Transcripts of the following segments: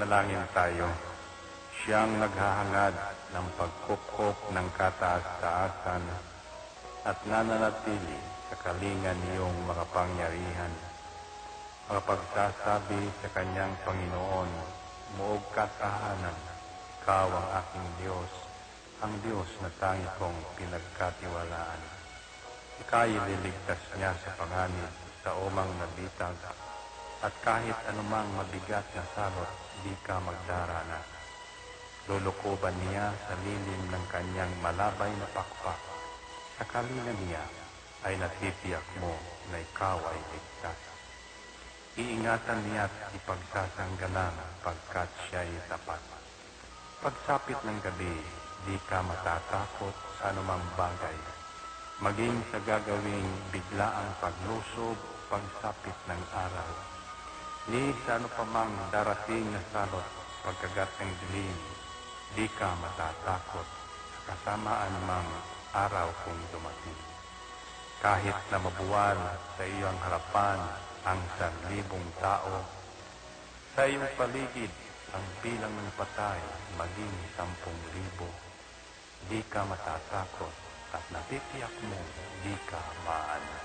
Manalangin tayo. Siyang naghahangad ng pagkupkop ng kataas-taasan at nananatili sa kalingan niyong makapangyarihan. Makapagsasabi sa kanyang Panginoon, muog katahanan, ikaw ang aking Diyos, ang Diyos na tangi kong pinagkatiwalaan. Ika'y liligtas niya sa panganib sa umang nabitag, at kahit anumang mabigat na salot, di ka magdaranas. Lulukuban niya sa lilim ng kanyang malabay na pakpak. Sa kalingan niya ay natitiyak mo na ikaw ay ligtas. Iingatan niya at ipagsasanggalang pagkat siya'y tapat. Pagsapit ng gabi, di ka matatakot sa anumang bagay. Maging sa gagawing biglaang paglusob, pagsapit ng araw. Ni sa ano pa mang darating na salot, pagkagat ng dilim, di ka matatakot sa kasamaan mang araw kung dumating. Kahit na mabuwal sa iyong harapan ang 1,000 tao, sa iyong paligid ang bilang ng patay maging 10,000, di ka matatakot at natitiyak mo di ka maaano.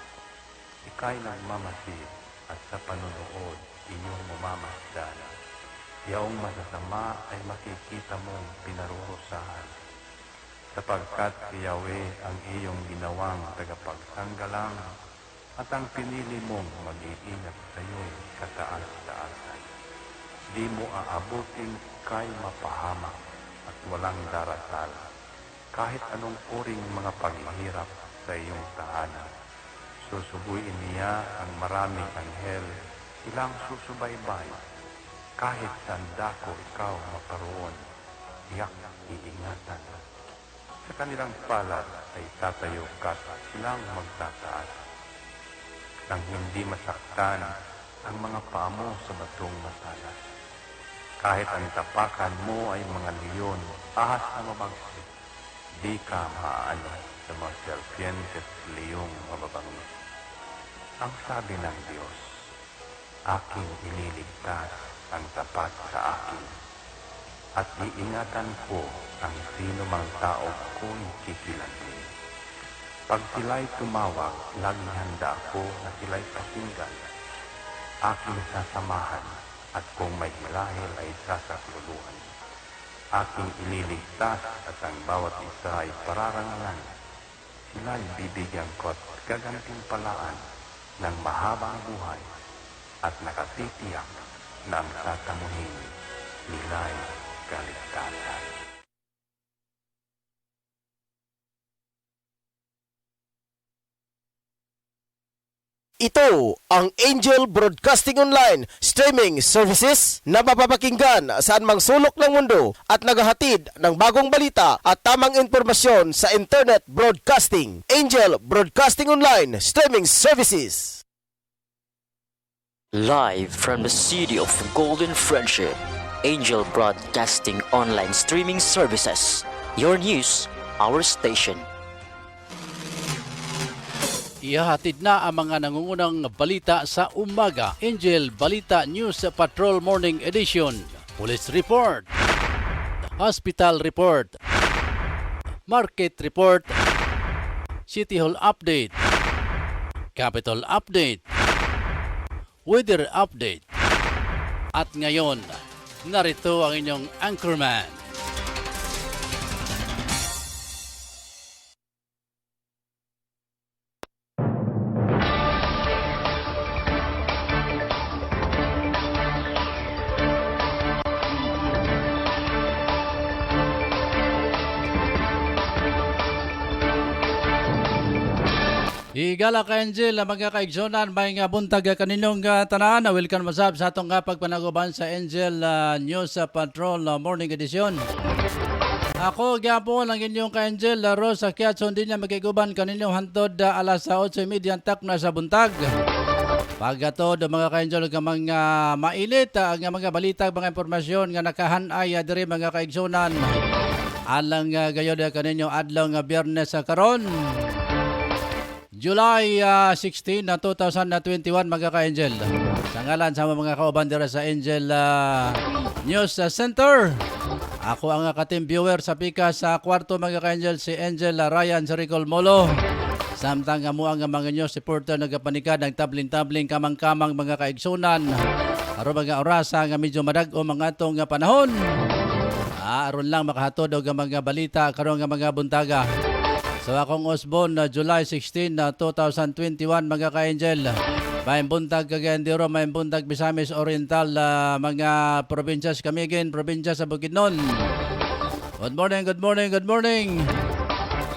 Ika'y nagmamasid at sa panunood inyong mamamasdan. Yaong masasama ay makikita mong pinarurusahan, sapagkat si Yahweh ang iyong ginawang tagapagsanggalang at ang pinili mong mag-iingat sa iyo'y kataas-taasan. Di mo aabuting kay mapahamak at walang darasal, kahit anong uring mga paghihirap sa iyong tahanan. Susubuin niya ang maraming anghel, silang susubaybay. Kahit saan dako ikaw maparoon, tiyak iingatan. Sa kanilang palad ay tatayo ka at silang magtataas. Nang hindi masaktan ang mga paa mo sa batong matalas. Kahit ang tapakan mo ay mga leon, ahas na mabagsik, di ka maaano sa mga serpientes leyong mababangis. Ang sabi ng Diyos, aking iniligtas ang tapat sa akin, at iingatan ko ang sino mang tao ko'y kikilantin. Pag sila'y tumawag, laging handa ako na sila'y pakinggan. Aking sasamahan, at kung may hilahil ay sasakluluhan. Aking ililigtas at ang bawat isa ay pararangalan. Sila'y bibigyan ko at gagantimpalaan ng mahabang buhay at nakatitiyak na ang tatamuhin nila'y kaligtasan. Ito ang Angel Broadcasting Online streaming services na mapapakinggan saan mang sulok ng mundo at naghahatid ng bagong balita at tamang impormasyon sa internet broadcasting. Angel Broadcasting Online streaming services. Live from the city of Golden Friendship, Angel Broadcasting Online streaming services. Your news, our station. Ihahatid na ang mga nangungunang balita sa umaga. Angel Balita News Patrol Morning Edition. Police Report, Hospital Report, Market Report, City Hall Update, Capital Update, Weather Update. At ngayon, narito ang inyong anchorman. Igala ka Angel, mga kaigsonan, may nga buntag kaninong tanan. Welcome masab sa atong pagpanaguban sa Angel News Patrol Morning Edition. Ako gyapon ang inyong ka-Angel Rosa Kiat, so hindi niya magiguban kaninyong hantod alas 8:30 tak na sa buntag. Pagkatod mga ka-Angel nga mga mainit ang mga balita, mga impormasyon nga nakahanay diri mga kaigsonan. Alang gayod kaninyo adlaw nga Biyernes karon. July 16 na 2021 mga ka-Angel. Sa ngalan sa mga kauban dira sa Angel News Center. Ako ang ka-team viewer sa pika sa kwarto mga ka-Angel, si Angel Ryan Saricol Molo. Samtang amo ang mga news reporter nagapanikad ng tabling-tabling kamang-kamang mga kaigsunan. Aron mga orasa nga medyo madag-o mga atong panahon. Aron lang makahatod og mga balita karon nga mga buntaga. So akong Osborne, July 16, 2021 mga ka-Angel. May buntag Cagayan-de-Oro, may buntag Misamis Oriental, mga probinsyas Camiguin, probinsya sa Bukidnon. Good morning, good morning, good morning.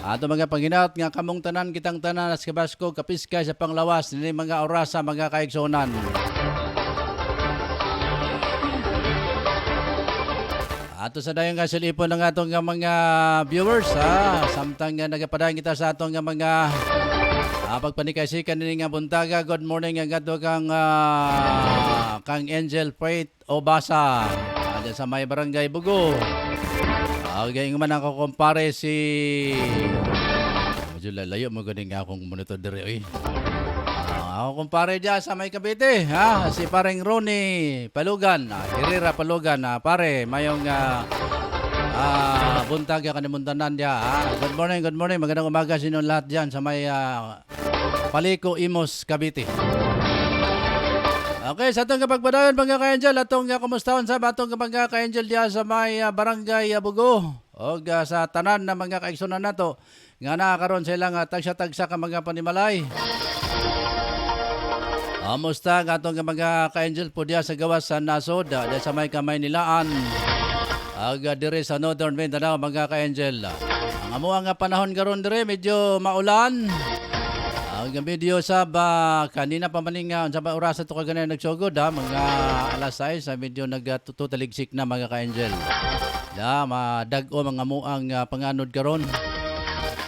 Ato mga panginaot nga kamong tanan kitang tanan as kabasko kapiska sa panglawas ni mga orasa mga kaigsunan. Ato sa dayong kasilipon ng atong mga viewers, samtang nagapadayang kita sa atong mga pagpanikasikan nini nga buntaga. Good morning ang ato kang Angel Faith Obasa dyan sa may barangay Bugo. Gayong man ako kumpare si medyo lalayo mo ganing akong monitor dire ako kumpare dyan sa may Cavite, si pareng Ronnie Palugan, Herrera Palugan, pare mayong buntag ka nimuntanan dia. Good morning, magandang umaga sa inyong lahat dyan sa may Paliko, Imos, Cavite. Okay, sa itong kapagpadayon mga ka-Angel, atong kumustahon sa atong mga ka-Angel diya sa may barangay Bugo o sa tanan na mga kaigsunan nato nga nakakaroon silang tagsa-tagsa ka mga panimalay. Musta ang atong mga ka-Angel po diya sa gawas sa Nasod, diya sa may kamay nilaan dire sa Northern Mindanao mga ka-Angel. Ang amo ang panahon karon dire medyo maulan. Ang video sa kanina pa maning sa orasa to kagana nagsugod mga alas 6 medyo nagtutaligsik na mga ka-Angel. Madag-o mga muang panganod karon.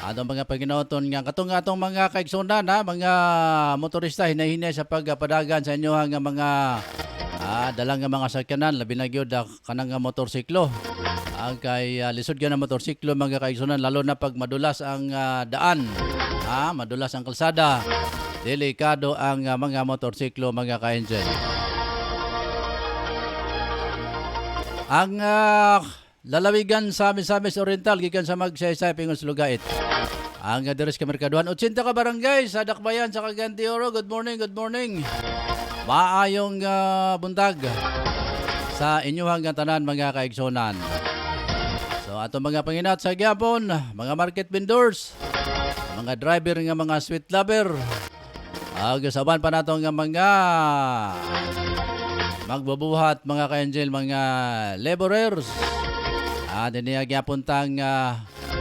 Atong mga paginaoton nga katong atong mga kaigsunan mga motorista hinahinay sa pagpadagan sa inyo nga mga dalang nga mga sakyanan labi na gyud kanang motorsiklo. Ang kay lisod ka na motorsiklo mga kaigsunan lalo na pag madulas ang daan. Madulas ang kalsada. Delikado ang mga motorsiklo mga ka-Angel. Ang lalawigan sa Misamis Oriental gikan sa Magsaysay Pingos Lugait. Ang address ka Merkaduhan 80 ka barangay sa Dakbayan sa Cagayan-de-Oro. Good morning. Maayong buntag sa inyong tanan mga kaigsunan. So ato mga panginat sa gyapon, mga market vendors, mga driver nga mga sweet lover, gasaban pa nato nga mga magbubuhat mga ka-Angel, mga laborers. Diniya gyapon tang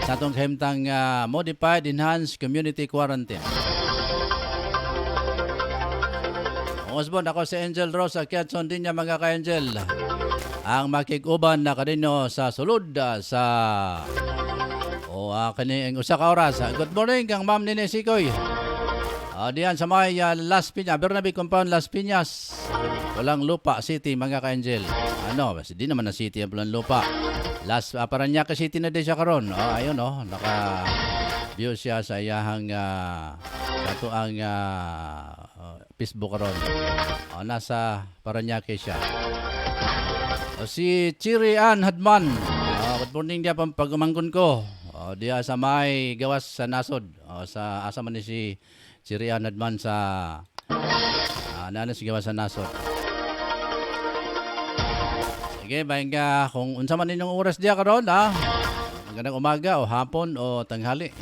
sa atong kahimtang modified enhanced community quarantine. Osborne, ako si Angel Rosa Quezon din niya mga ka-Angel. Ang makikuban na kanino sa sulod sa kaning usa ka oras. Good morning kang Ma'am Nene Sikoy. Diyan sa may Las Piñas, Bernabe Compound, Las Piñas. Walang Lupa City mga ka-Angel. Di naman na city ang Walang Lupa. Paranaque City na din siya karon. Ayun naka-view siya sa iyahang ato ang Facebook karon. Nasa Paranaque siya. Si Chiri Ann Hadman. Good morning dia pagumangkon ko. Diya sa may gawas sa Nasod. Sa asa man ni si Chiri Ann Hadman sa si gawas sa Nasod. Sige, bayan ka kung unsa man ninyong oras diya karon magandang umaga o hapon o tanghali.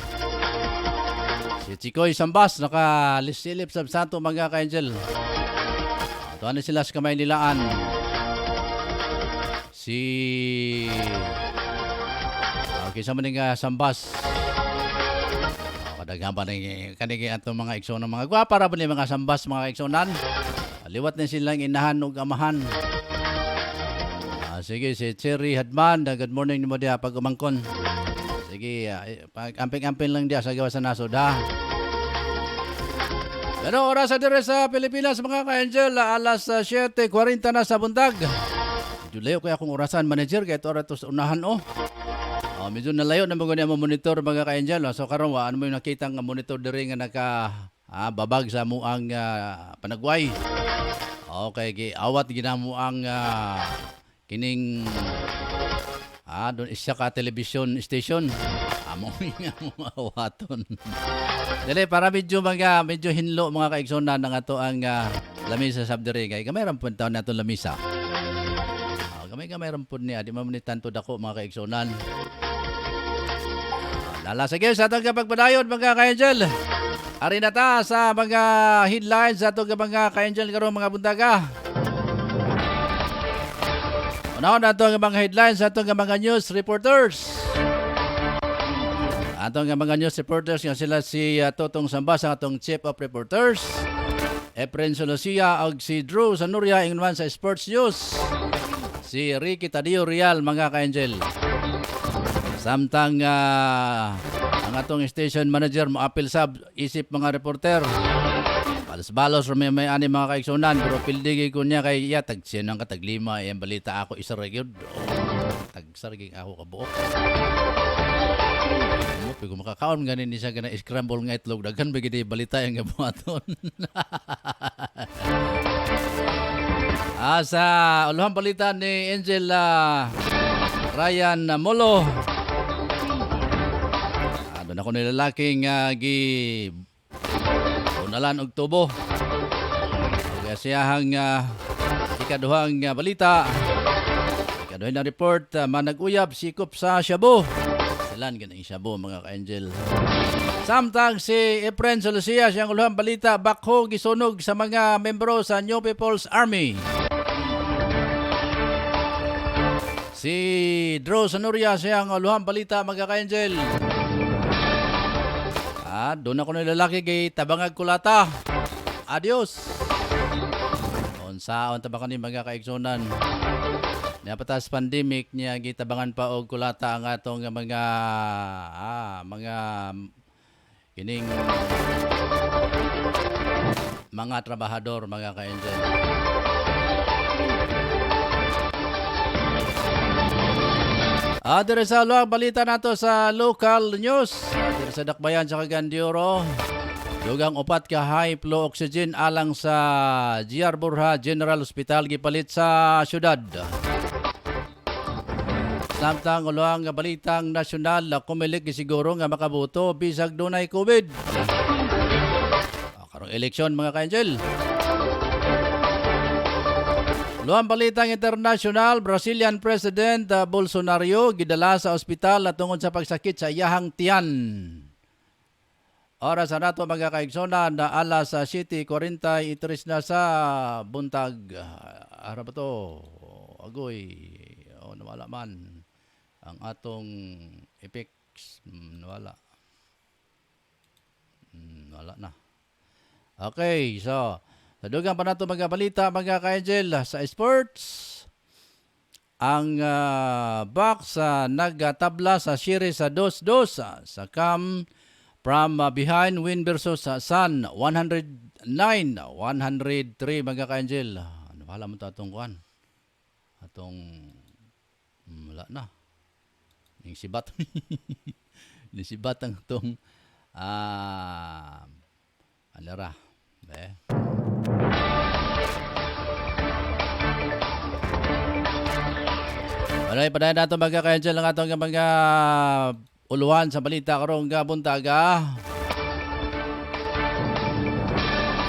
Si Chikoy Sambas nakalisilip sa santo mga ka-Angel. Tuwan na sila sa kamay nilaan. Si kisa man nga Sambas. Kadaghan pa kanigi atong mga igsoon mga gwapa ra ba ni mga Sambas mga igsoonan. Liwat na silang inahan ug amahan. Sige, si Cherry Hadman, good morning mo diya pag umangkon. Sige, amping-amping lang diya sa gawas sa Nasod Pero oras sa dire sa Pilipinas mga ka-Angel, alas 7:40 na sa buntag. Medyo ko akong orasan manager kay ito ratos unahan medyo nalayo na mga mo monitor mga ka-Angel. So karon ano mo yung nakita nga monitor dire nga naka babag sa muang panagway. Okay, giawat ginamo ang kining doon isya ka television station. Amo nga mo awaton. Dili para medyo hinlo mga kaigsonan ng ato ang lamisa sabdiri kay gamay ra pud taon nato lamisa. Gamay ra pud ni adi man ni tanto dako mga kaigsonan. Lalasagay sa atong kapagpadayon mga ka-angel. Ari na ta sa mga headlines sa atong mga ka-angel karong mga buntaga. Unahon nato ang mga headlines sa atong mga news reporters. Atong mga news reporters nga sila si Totong Sambas ang atong Chief of Reporters. Efren Solosia ag si Drew Sanuria ingman sa Sports News. Si Ricky Tadio Real mga ka-angel. Samtang ang atong station manager mo apil sab isip mga reporter. Balos-balos may ani mga kaigsunan pero pildigay ko niya kay tag siya ng kataglima ang balita ako isa ra gyud. Tagsarging ako kabuok. Mo pigo makakaon ganin ni siya gana scramble nga itlog daghan bigid balita yang gabuhaton. Sa uluhang balita ni Angel Ryan Molo. Doon ako nilalaking unalan og tubo. Kaya siyahang ikaduhang balita. Ikaduhang na report manag-uyab sikop sa Shabu. Silan ganang Shabu mga ka-angel. Samtang si Efren Solosia siyang uluhang balita bakho gisunog sa mga membro sa New People's Army. Si Drew Sanuria siyang uluhang balita mga ka-angel. Doon ako nilalaki kay Tabangag Kulata. Adios. Unsaon tabangan ni mga kaigsunan. Napatas pandemic niya gitabangan pa og kulata ang atong mga kining mga trabahador mga ka-angel. Dire sa luang balita nato sa local news. Dire sa Dakbayan sa Cagandioro. Dugang upat ka high flow oxygen alang sa GR Borja General Hospital gipalit sa syudad. Samtang luang balitang nasyonal kumilig gisiguro nga makaboto bisag dunay COVID. Karong eleksyon mga ka-angel. Luang balitang international, Brazilian President Bolsonaro gidala sa ospital tungod sa pagsakit sa iyahang tiyan. Oras na nato mga kaigsonan na alas 7:43 na sa buntag. Ara ba to? Agoy. Nawala man ang atong effects. Nawala. Wala na. Okay, so sadugang pa nato mga balita mga ka-angel sa sports. Ang box nagtabla sa series sa 2-2 sa Cam from behind win versus Sun 109-103 mga ka-angel. Ano bahala mo atong kuan? Atong wala na. Ning sibat. Ni sibat ang tong alara. Alay, padayon nato mga ka-angel ang atong mga uluhan sa balita karong buntaga.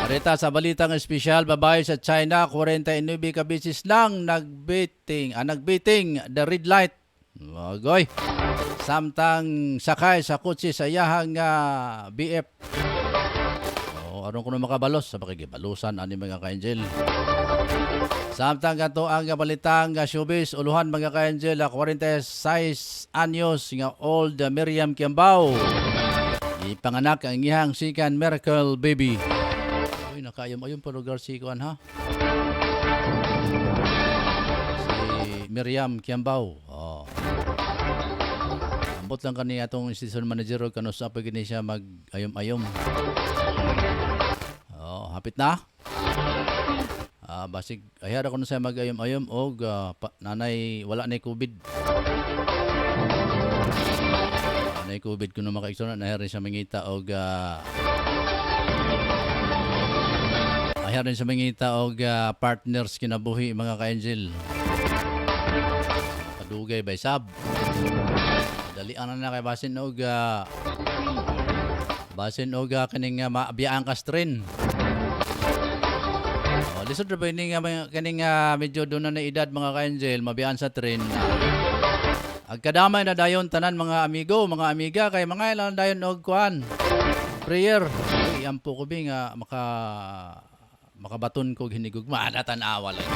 Arita sa balitang espesyal, babae sa China, 49 ka beses lang nagbiting the red light. Wagoy. Samtang sakay sa kutsi sa iyahang BF. Aron ko na makabalos sa pakikibalusan ani mga ka-angel. Samtang kanto ang balitang showbiz uluhan mga ka-angel 46 anyos nga old Miriam Kiambao. Ipanganak ang iyang sikan miracle baby. Uy, nakayom-ayom pa lugar si kuan ha. Si Miriam Kiambao. Ambot lang kani atong station manager kano sa pagini siya mag-ayom-ayom. Hapit na. Basig ayara ko na sa mag-ayom-ayom og nanay wala na COVID. Nanay COVID kuno makaigsoon na rin siya mangita og Ayaw rin sa mga taog partners kinabuhi mga ka-angel. Kadugay by sab. Dalian na kay basin og kaning maabiyaan ka strin. Lisod ra ba ini kaning medyo doon na edad mga ka-angel mabiyaan sa train. Agkadamay na dayon tanan mga amigo, mga amiga kay mga ilang dayon og kuan. Prayer. Iampo ko bi nga makabaton ko hinigugma na tanawa lagi.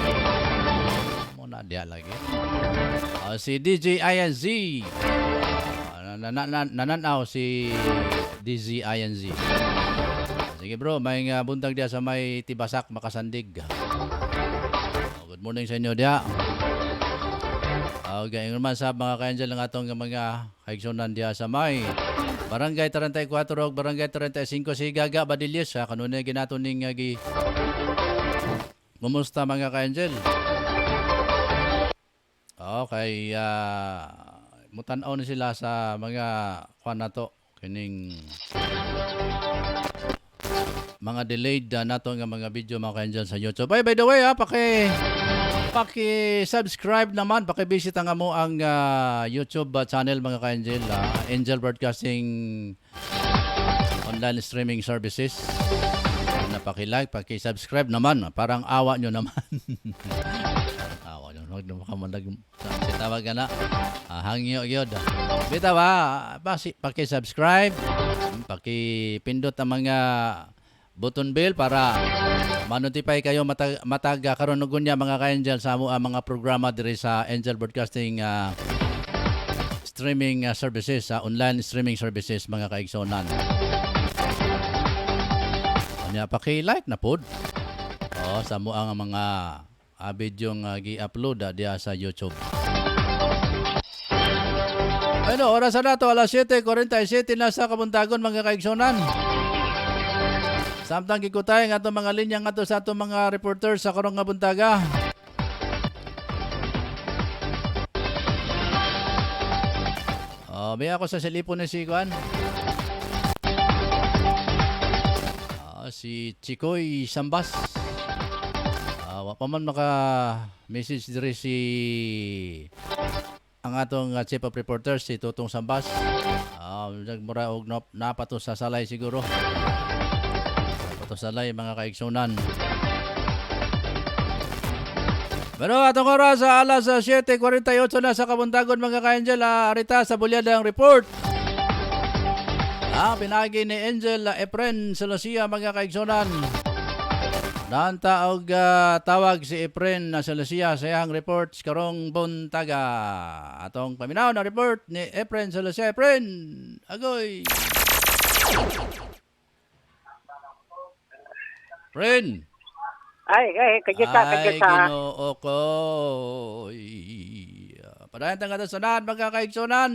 Mo na dia lagi. Si DJ INZ. Nananaw si DJ INZ. Sige bro, may buntag dia sa may Tibasak Makasandig. Good morning sa inyo dia. Okay, naman sa mga ka-angel ng atong mga kaigsunan dia sa may Barangay 34 ug Barangay 35 si Gaga Badilles ha kanunay ginaton ning gi Kumusta mga ka-angel? Okay, mutan-aw na sila sa mga kuan nato kining mga delayed nato nga mga video mga ka-angel sa YouTube. By the way paki-subscribe naman, paki-visit nga mo ang YouTube channel mga ka-angel, Angel Broadcasting Online Streaming Services. Paki-like, paki-subscribe naman, parang awa nyo naman. Awa nyo, huwag naman kamandag tawag ka na. Hangyo yun. Bita ba, paki-subscribe, paki-pindot ang mga button bell para ma-notify kayo matag karon ug unya mga ka-angel sa mga programa diri sa Angel Broadcasting streaming services, online streaming services mga kaigsonan. Anya paki-like na pod. Sa ang mga video nga gi-upload diya sa YouTube. Ano, oras na to alas 7:47 na sa Kabuntagon mga kaigsonan. Samtang gikutay nga itong mga linya nga sa itong mga reporters sa karong nga buntaga. May ako sa silipon ni si Juan. Si Chikoy Sambas. Pa man maka-message diri si ang atong chief of reporters si Tutong Sambas. Nagmura og napato sa salay siguro. Salay mga kaigsunan. Pero atong oras sa alas 7:48 na sa Kabuntagon mga ka-angel, arita sa bulyadang report. Pinagi ni Angel Efren Solosia mga kaigsunan. Nanta og tawag si Efren Solosia sa iyang report karong buntaga. Atong paminaw na report ni Efren Solosia. Efren, agoy. Friend. Ay, kagita. Ginoo ko. Padayon tang katasanan mga kaigsunan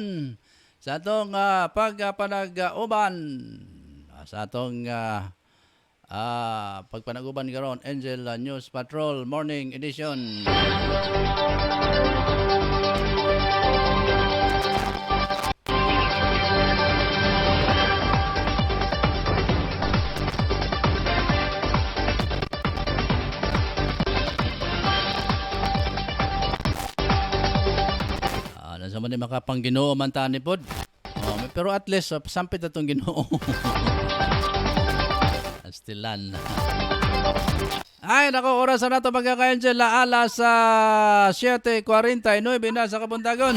sa atong pagpanag-uban sa atong pagpanag-uban karon Angel News Patrol Morning Edition. Sa man makapang Ginoo man tani pod. Pero at least sampit atong Ginoo. Astilan. Ay nako, oras na to mga ka-angel, alas 7:49 na sa Kabuntagon.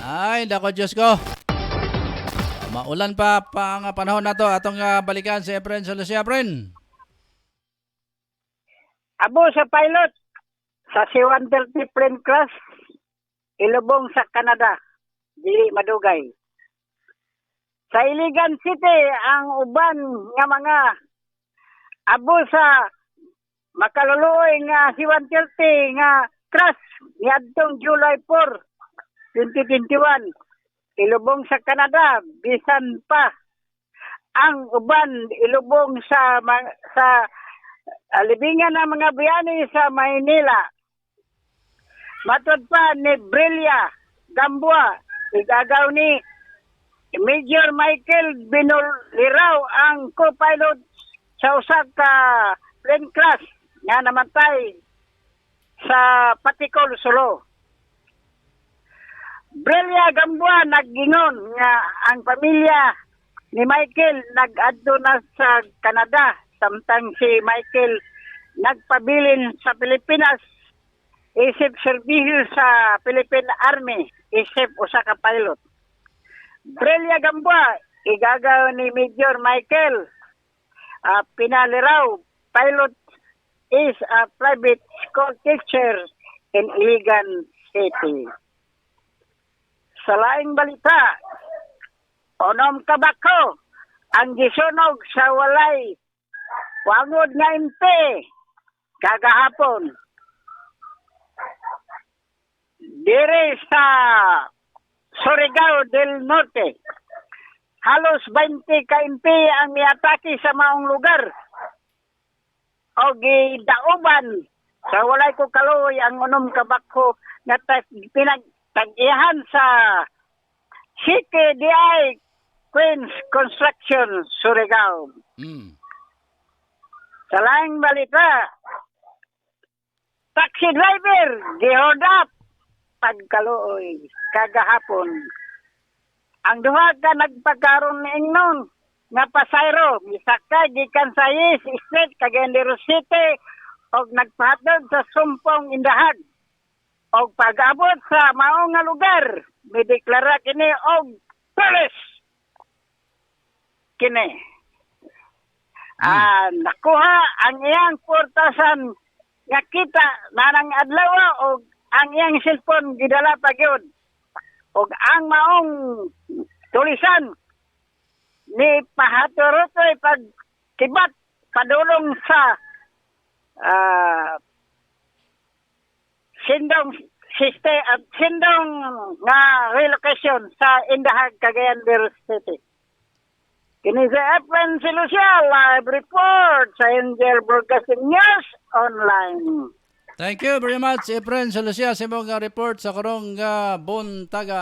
Ay nako, Diyos ko. Maulan pa ang panahon na to. Atong balikan si Efren Solosia. Efren. Abo sa pilot sa C-130 plane crash ilubong sa Canada, dili madugay. Sa Iligan City, ang uban nga mga abo sa makaluluoy nga C-130 nga crash niadtong July 4, 2021. Ilubong sa Canada, bisan pa ang uban ilubong sa libingan ng mga biyani sa Maynila. Matod pa ni Brillia Gamboa, igagaw ni Major Michael Binoliraw ang co-pilot sa usa ka plane crash nga namatay sa Patikol, Sulu. Brelia Gamboa naggingon nga ang pamilya ni Michael nag-adto na sa Canada samtang si Michael nagpabilin sa Pilipinas isip serbisyo sa Philippine Army isip usa ka pilot. Brelia Gamboa igagaw ni Major Michael Pinaliraw, pilot is a private school teacher in Iligan City. Sa laing balita, Onom Kabako ang gisunog sa walay wangod nga MP kagahapon. Dire sa Surigao del Norte, halos 20 ka MP ang miatake sa maong lugar. O gidauban sa walay ko kaloy ang Onom Kabako nga pinagtag-iyahan sa CKDI Queens Construction, Surigao. Sa laing balita, taxi driver, gihold up, pagkalooy, kagahapon. Ang duha ka nagpagkaroon ni Ingnon, nga pasayro, misakay, gikan sa East Street, Cagayan City, o nagpahatod sa Sumpong Indahag. O pag-abot sa maong nga lugar, may deklara kini og police. Kini. Nakuha ang iyang 4,000 nga kita nanang adlaw o ang iyang cellphone gidala pa gyud. Og ang maong tulisan ni pahaturotoy pagkibat padulong sa sindong nga relocation sa Indahag, Cagayan City. Kini sa Efren Silusia, live report sa Angel Broadcasting News Online. Thank you very much, Efren Solucia, sa imong report sa karong buntaga.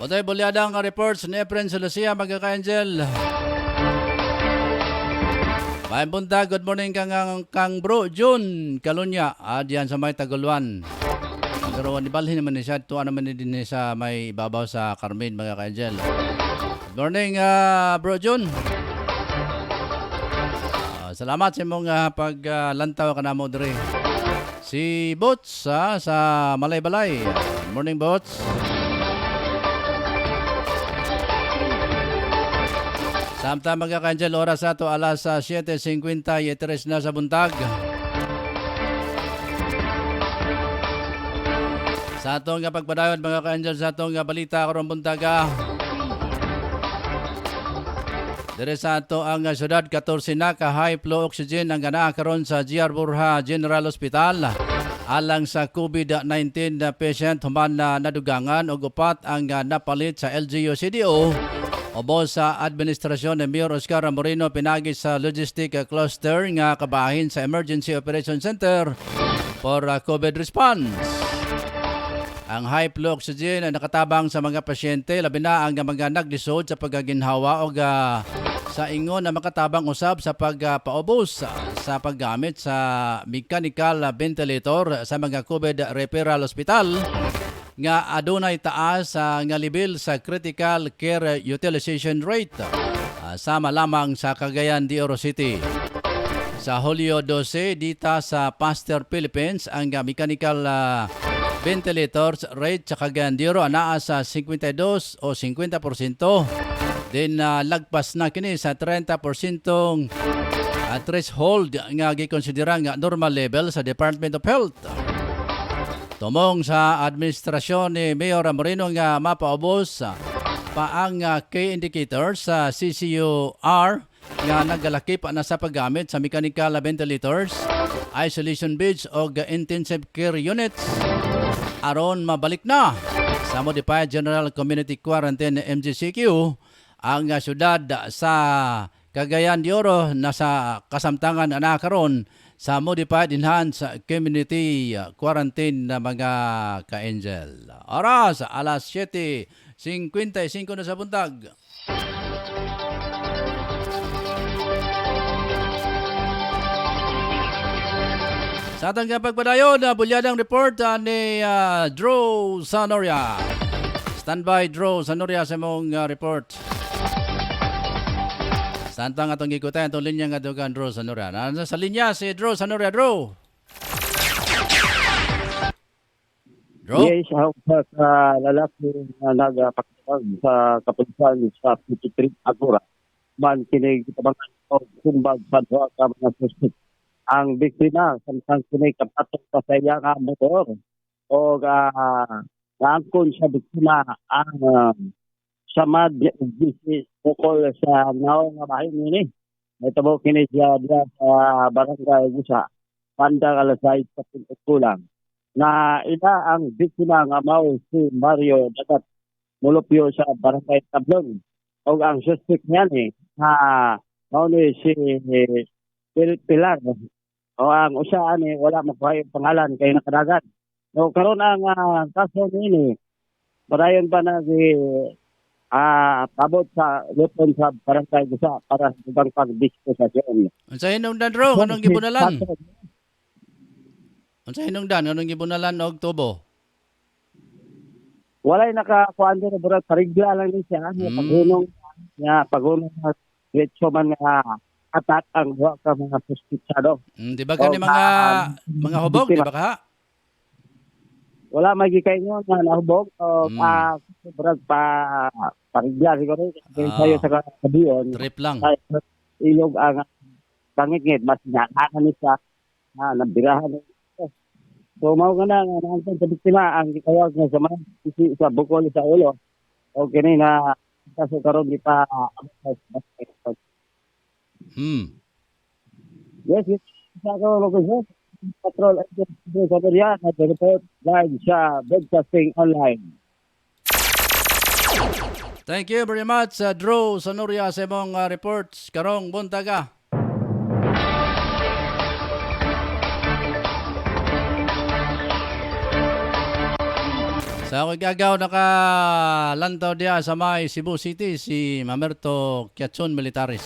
Batay bulyadang reports ni Efren Solucia, mga ka-Angel. May buntag, good morning kang bro June Kalunya, diyan sa may Taguluan. Pero nibalhin naman siya, tuwa naman din sa may ibabaw sa Carmen, mga ka-Angel. Good morning, bro June. Salamat sa imong paglantaw ka na mo diri. Si Bots sa Malaybalay. Good morning, Bots. Samtang mga ka-Angel, oras ato alas 7:53 na sa buntag. Sa atong pagpadayon mga ka-Angel, sa atong balita karong buntaga. Dire sa ato ang syudad 14 na ka high flow oxygen ang gana karon sa GR Borja General Hospital alang sa COVID-19 na patient human na nadugangan og upat ang napalit sa LGU CDO ubos sa administrasyon ni Mayor Oscar Moreno pinagi sa logistic cluster nga kabahin sa Emergency Operation Center for COVID response. Ang high flow oxygen ay nakatabang sa mga pasyente, labi na ang mga naglisod sa paggaginhawa o sa ingon na makatabang usab sa pagpaubos sa paggamit sa mechanical ventilator sa mga COVID referral hospital nga adunay taas nga level sa critical care utilization rate sama lamang sa Cagayan de Oro City. Sa Hulyo 12 dita sa Pasteur Philippines ang mechanical ventilators rate sa Cagayan de Oro anaa sa 52 o 50%. Then lagpas na kini sa 30% threshold nga gikonsidera nga normal level sa Department of Health. Tumong sa administrasyon ni Mayor Moreno nga mapaubos pa ang key indicators sa CCUR nga naggalakip na sa paggamit sa mechanical ventilators, isolation beds o intensive care units aron mabalik na sa Modified General Community Quarantine MGCQ ang syudad sa Cagayan de Oro na sa kasamtangan na karon sa Modified Enhanced Community Quarantine na mga ka-angel. Oras, alas 7:55 na sa buntag. Sa atang pagpadayon, bulyadang report ni Drew Sanoria. Standby Drew Sanoria sa mong report. Saan pang atong ikutan itong linya nga dugan Drew Sanoria? Nasa sa linya si Drew Sanoria. Drew? Drew? Yes, ako sa lalaki na nagpakitag sa kapulisan sa 53 Agora. Man kinigitabangan o kumbag sa doha ka mga suspect. Ang biktima samtang kinikapatok pa sa iya nga motor o naangkon sa biktima ang samad business bukol sa ngaw nga bahay nini. Ito po kinidya sa barangay Gusa, Panda Kalasay sa Pintukulang. Na ila ang biktima nga mao si Mario Dagat mulupyo sa barangay Tablon. O ang suspect niya ni mao ni si Pilar. O ang usa ni wala makuha yung pangalan kay nakadagat. So karon ang kaso nini padayon pa na si pabot sa lupon sa barangay Gusa para sa ibang pagdiskusyon. Unsa hinungdan Drew? Anong gibunalan? Unsa hinungdan? Anong gibunalan og tubo? Walay nakakuan din bro, parigla lang ni siya paghunong na diretso man nga attack ang duha ka mga suspitsado. Di ba gani mga hubog, di ba ka? Wala magikay nyo na nahubog o sobrang parigla siguro kaya sayo sa kabiyon. Trip lang. Ilog ang pangingit mas nakaka ni siya nabirahan. So mao nga na ang sa biktima ang gitawag nga sa bukol sa ulo. O kini na kaso karon di pa Yes, sa ko logo patrol at sa area at report live sa broadcasting online. Thank you very much, Drew Sonoria sa imong reports karong buntaga. Sa ako gagaw nakalantaw diya sa may Cebu City si Mamerto Kiatson Militaris.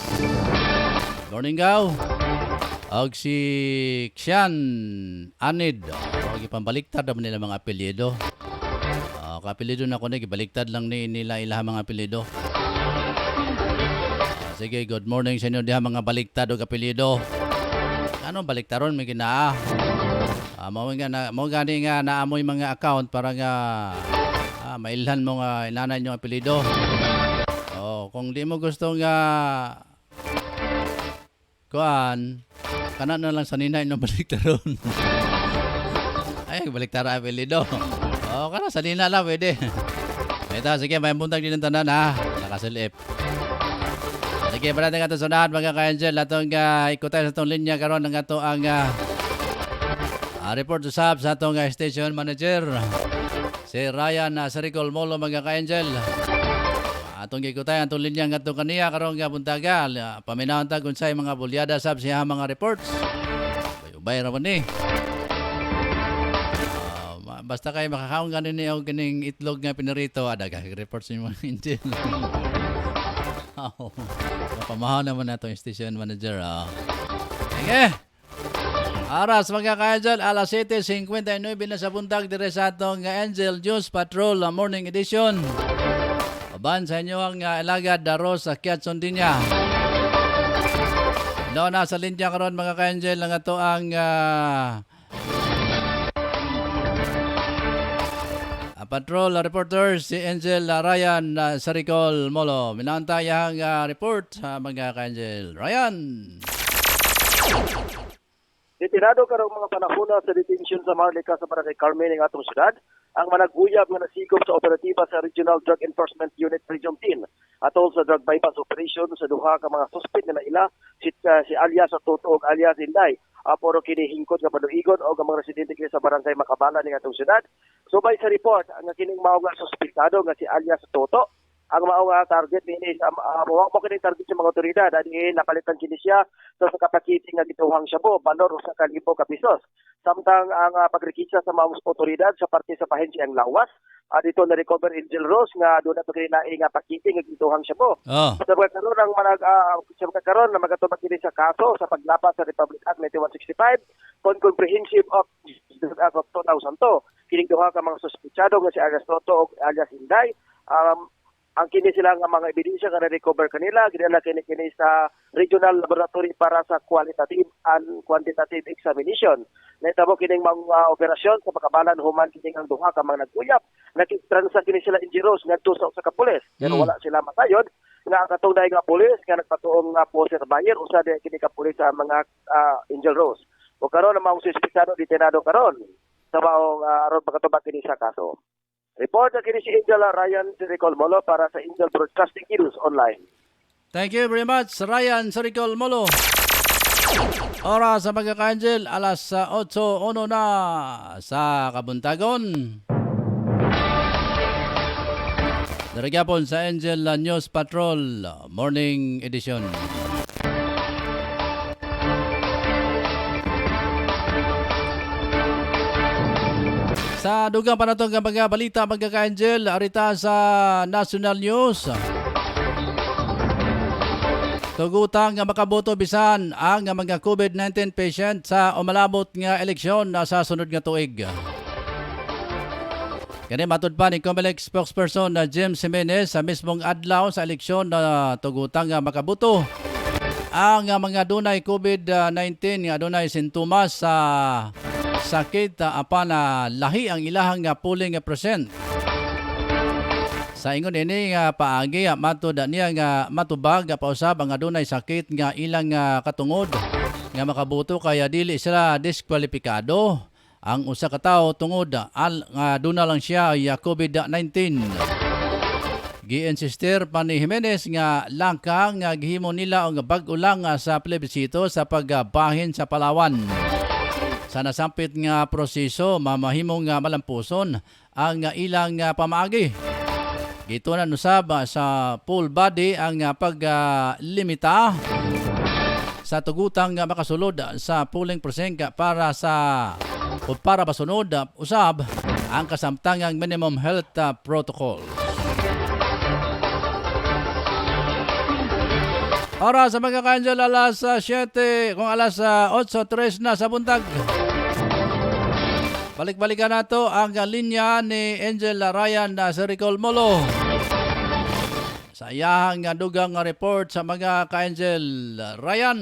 Morning gaw. Og si Xian Anid. Og ipambaliktad naman nila mga apelyido. Kapilido na ko na, ibaliktad lang nila ilang mga apelyido. Sige, good morning sa inyo diha mga baliktad o apelyido. Anong baliktaron may ginaa? Mo gani nga naamoy mga account para nga mailhan mo nga inanay yung apelyido. Kung di mo gusto nga kuan kana na lang sa ninay no baliktaron. Ay baliktara apelyido. Kana sa nina lang pwede. Ito, sige, may buntag din ng tanan ha. Nakasilip. Sige, para natin ito sunahan mga ka-angel. Atong ikutan sa itong linya karon ng ito ang report usap sa itong station manager. Si Ryan Saricol Molo mga ka-angel. Atong ikutan itong linya ng ito kaniya karon nga buntaga. Paminahon ta kung sa'y mga bulyada sab siya mga reports. Bayubay raman ni. Basta kayo makakaon ganin niyo kining itlog nga pinarito, report sa mga angel. Pamahaw naman na itong station manager. Sige. Aras mga ka-angel, alas 7:59 na sa buntag dire sa atong Angel News Patrol Morning Edition. Aban sa inyo ang alagad Daros sa Kiatson Dinya. Na sa linya karon mga ka-angel lang ito ang Patrol reporter si Angel Ryan Saricol Molo. Minantayang report mga ka-angel. Ryan! Detinado karong mga panahon sa detention sa Marlica sa Barangay Carmen ng atong syudad ang managuyab nga nasigop sa operatiba sa Regional Drug Enforcement Unit Region 10 atol sa drug bypass operation sa duha ka mga suspect na ila si alias Toto ug alias Inday. Puro kini hingkod nga panuigon o mga residente kini sa Barangay Makabala ning atong syudad. Subay sa report nga kining mao nga suspektado nga si alias Toto ang mao nga target ni mo kini target sa mga otoridad ani napalitan kini siya sa kapakiting nga gituhang shabu balor usa ka libo ka pesos. Samtang ang pagrekisa sa mga otoridad sa parte sa pahensyang lawas dito na recover Angel Rose nga doon na to kini nga pakiting nga gituhang shabu. Oh. Sa karon ang karon na magatubag kini sa kaso sa paglapas sa Republic Act 9165 kon comprehensive of 2002. Kining duha ka mga suspitsado nga si Alias Toto ug alias Inday ang kini sila nga mga ebidensya nga na-recover kanila gidala kini sa Regional Laboratory para sa Qualitative and Quantitative Examination. Nahitabo kining mga operasyon sa pagkabalan human kining ang duha ka mga naguyap. Nakitransa kini sila injiros ngadto sa usa ka pulis. Pero wala sila matayod nga katong daay nga pulis nga nagpatuong nga poser buyer usa di kini ka pulis sa mga Angel Rose. O karon ang mga suspitsado detenado karon sa maong aron pagkatubag kini sa kaso. Report na kini si Angel Ryan Siricol Molo para sa Angel Broadcasting News Online. Thank you very much, Ryan Siricol Molo. Oras sa pagkaka-Angel, alas 8:01 na sa Kabuntagon. Darigapon sa Angel News Patrol Morning Edition. Sa dugang panatong mga balita magkaka-Angel, arita sa National News. Tugutang nga makaboto bisan ang mga COVID-19 patient sa umalabot nga eleksyon sa sunod nga tuig. Kani matud pa ni Comelec spokesperson na James Jimenez sa mismong adlaw sa eleksyon na tugutang nga makaboto ang mga dunay COVID-19 nga dunay sintomas sa sakit apan lahi ang ilahang polling percent. Sa ingon ini nga paagi matud niya nga matubag pausab ang adunay sakit nga ilang katungod nga makaboto kaya dili sila diskwalipikado ang usa ka tawo tungod nga duna lang siya ay COVID-19. Gi-insister pa ni Jimenez nga langkang nga gihimo nila ang bag-o lang sa plebisito sa pagbahin sa Palawan. Sa nasampit nga proseso mamahimong malampuson ang ilang pamaagi. Gito na nusab sa full body ang paglimita sa tugutang makasulod sa polling percent para masunod usab ang kasamtangang minimum health protocol. Oras sa mga ka-Angel, alas 7, kung alas 8:03 na sa buntag. Balik-balikan nato ang linya ni Angel Ryan Siricol Molo. Sa iyahang dugang report sa mga ka-Angel Ryan.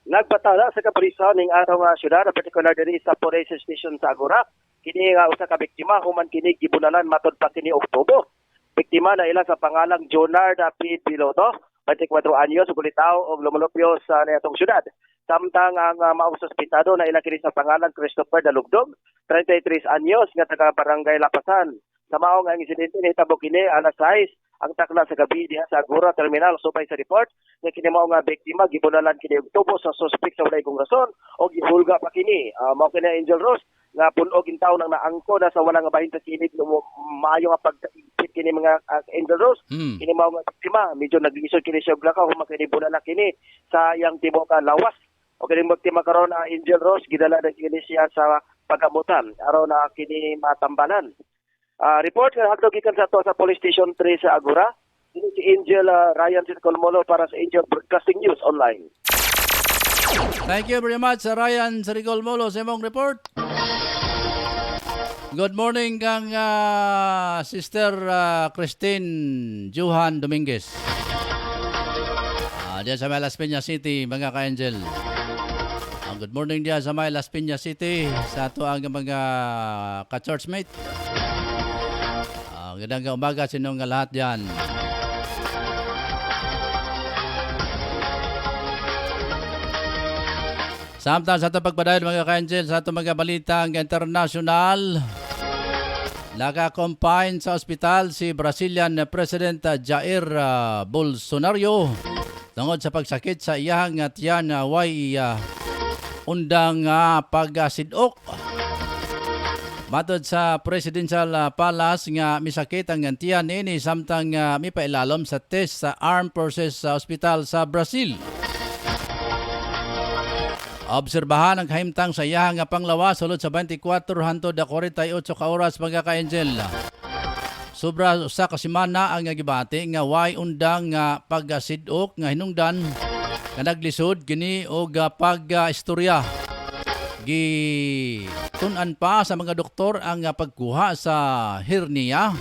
Nagpatala sa kapulisan ning atong syudad, particular diri sa police station sa Agora. Kini nga usa ka biktima human kini gibunalan matud pa kini Oktubre. Biktima na ila sa pangalang Jonard P. Piloto, 24 anyos, gulitaw o lumulupyo sa netong syudad. Samtang ang maususpitado na ila kini sa pangalang Christopher Dalugdog, 33 anyos, nga taga Barangay Lapasan. Sa maong ang insidente ni Tabo kini alas 6 ang takla sa gabi diha sa Agora Terminal subay sa report nga kini mao nga biktima gibunalan kini og tubo sa suspect sa walay kong rason o gihulga pa kini. Mao kini Angel Rose nga punog intaw nang naangko na sa wala nga bahin sa kinig maayo nga pagtipit kini mga Angel Rose. Kini mao nga biktima medyo naglisod kini siya blaka human kini bunala kini sa yang tibuok lawas. O kini biktima karon Angel Rose gidala na kini siya sa pagamutan aron na kini matambalan. Report nga hadlok gikan sa to sa Police Station 3 sa Agora. Ini si Angel Ryan Siricol Molo para sa Angel Broadcasting News Online. Thank you very much, Ryan Siricol Molo sa imong report. Good morning kang Sister Christine Johan Dominguez. Diyan sa may Las Piñas City, mga ka-Angel. Good morning diyan sa may Las Piñas City sa ato ang mga ka-churchmate. Gandang umaga sa inyong lahat diyan. Samtang sa itong pagpadayon mga ka-Angel sa itong mga balitang international, naka-confine sa ospital si Brazilian President Jair Bolsonaro tungod sa pagsakit sa iyang tiyan way undang pagsidok. Matod sa Presidential Palace nga misakit ang tiyan ini samtang mipailalom sa test sa Armed Forces Hospital sa Brazil. Obserbahan ang kahimtang sa iyahang nga panglawas sulod sa 24 hangtod 48 ka oras mga ka-angel. Sobra sa kasimana ang gibati nga way undang nga pagsidok nga hinungdan nga naglisod kini og pag-istorya. Gitunan pa sa mga doktor ang pagkuha sa hernia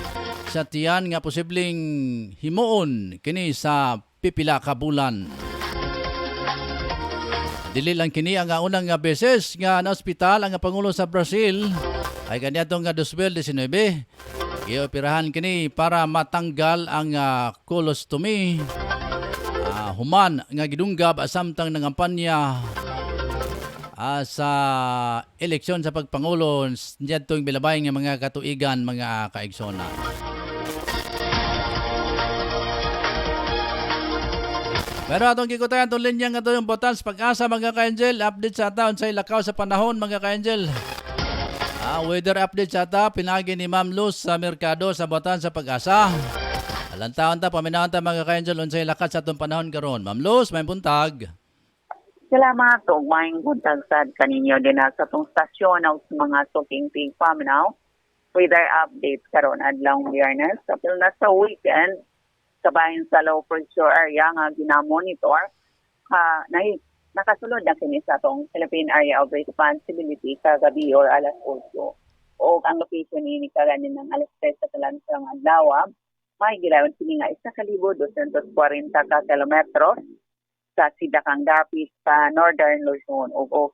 sa tiyan nga posibleng himuon kini sa pipila ka bulan. Dili lang kini ang unang beses nga na ospital ang pangulo sa Brazil ay kaniadtong 2019. Ioperahan kini para matanggal ang colostomy. Human nga gidunggab samtang nangampanya sa eleksyon sa pagpangulo niyadtong bilabay nga mga katuigan mga kaigsona. Pero atong kikutayan itong linya nga ito yung botans pag-asa mga ka-angel. Update sa taon sa ilakaw sa panahon mga ka-angel. Weather update sa ata, pinagi ni Ma'am Luz sa merkado sa botans sa pag-asa. Alantaon ta, paminahon ta mga ka-angel unsay lakat sa itong panahon karon. Ma'am Luz, may buntag. Salamat o maing buntag sad kaninyo din sa itong stasyon ng mga suking pig paminaw. Weather update karon adlaw Biyernes. Kapil na sa weekend, kabahin sa low pressure area nga ginamonitor, nakasulod na kini sa itong Philippine Area of Responsibility kagabi or alas 8. O ang location ni kaganin ng alas 3 sa talansang adlaw, may gilayon kini nga 1,240 ka kilometros sa Sidakang Dapit sa Northern Luzon. O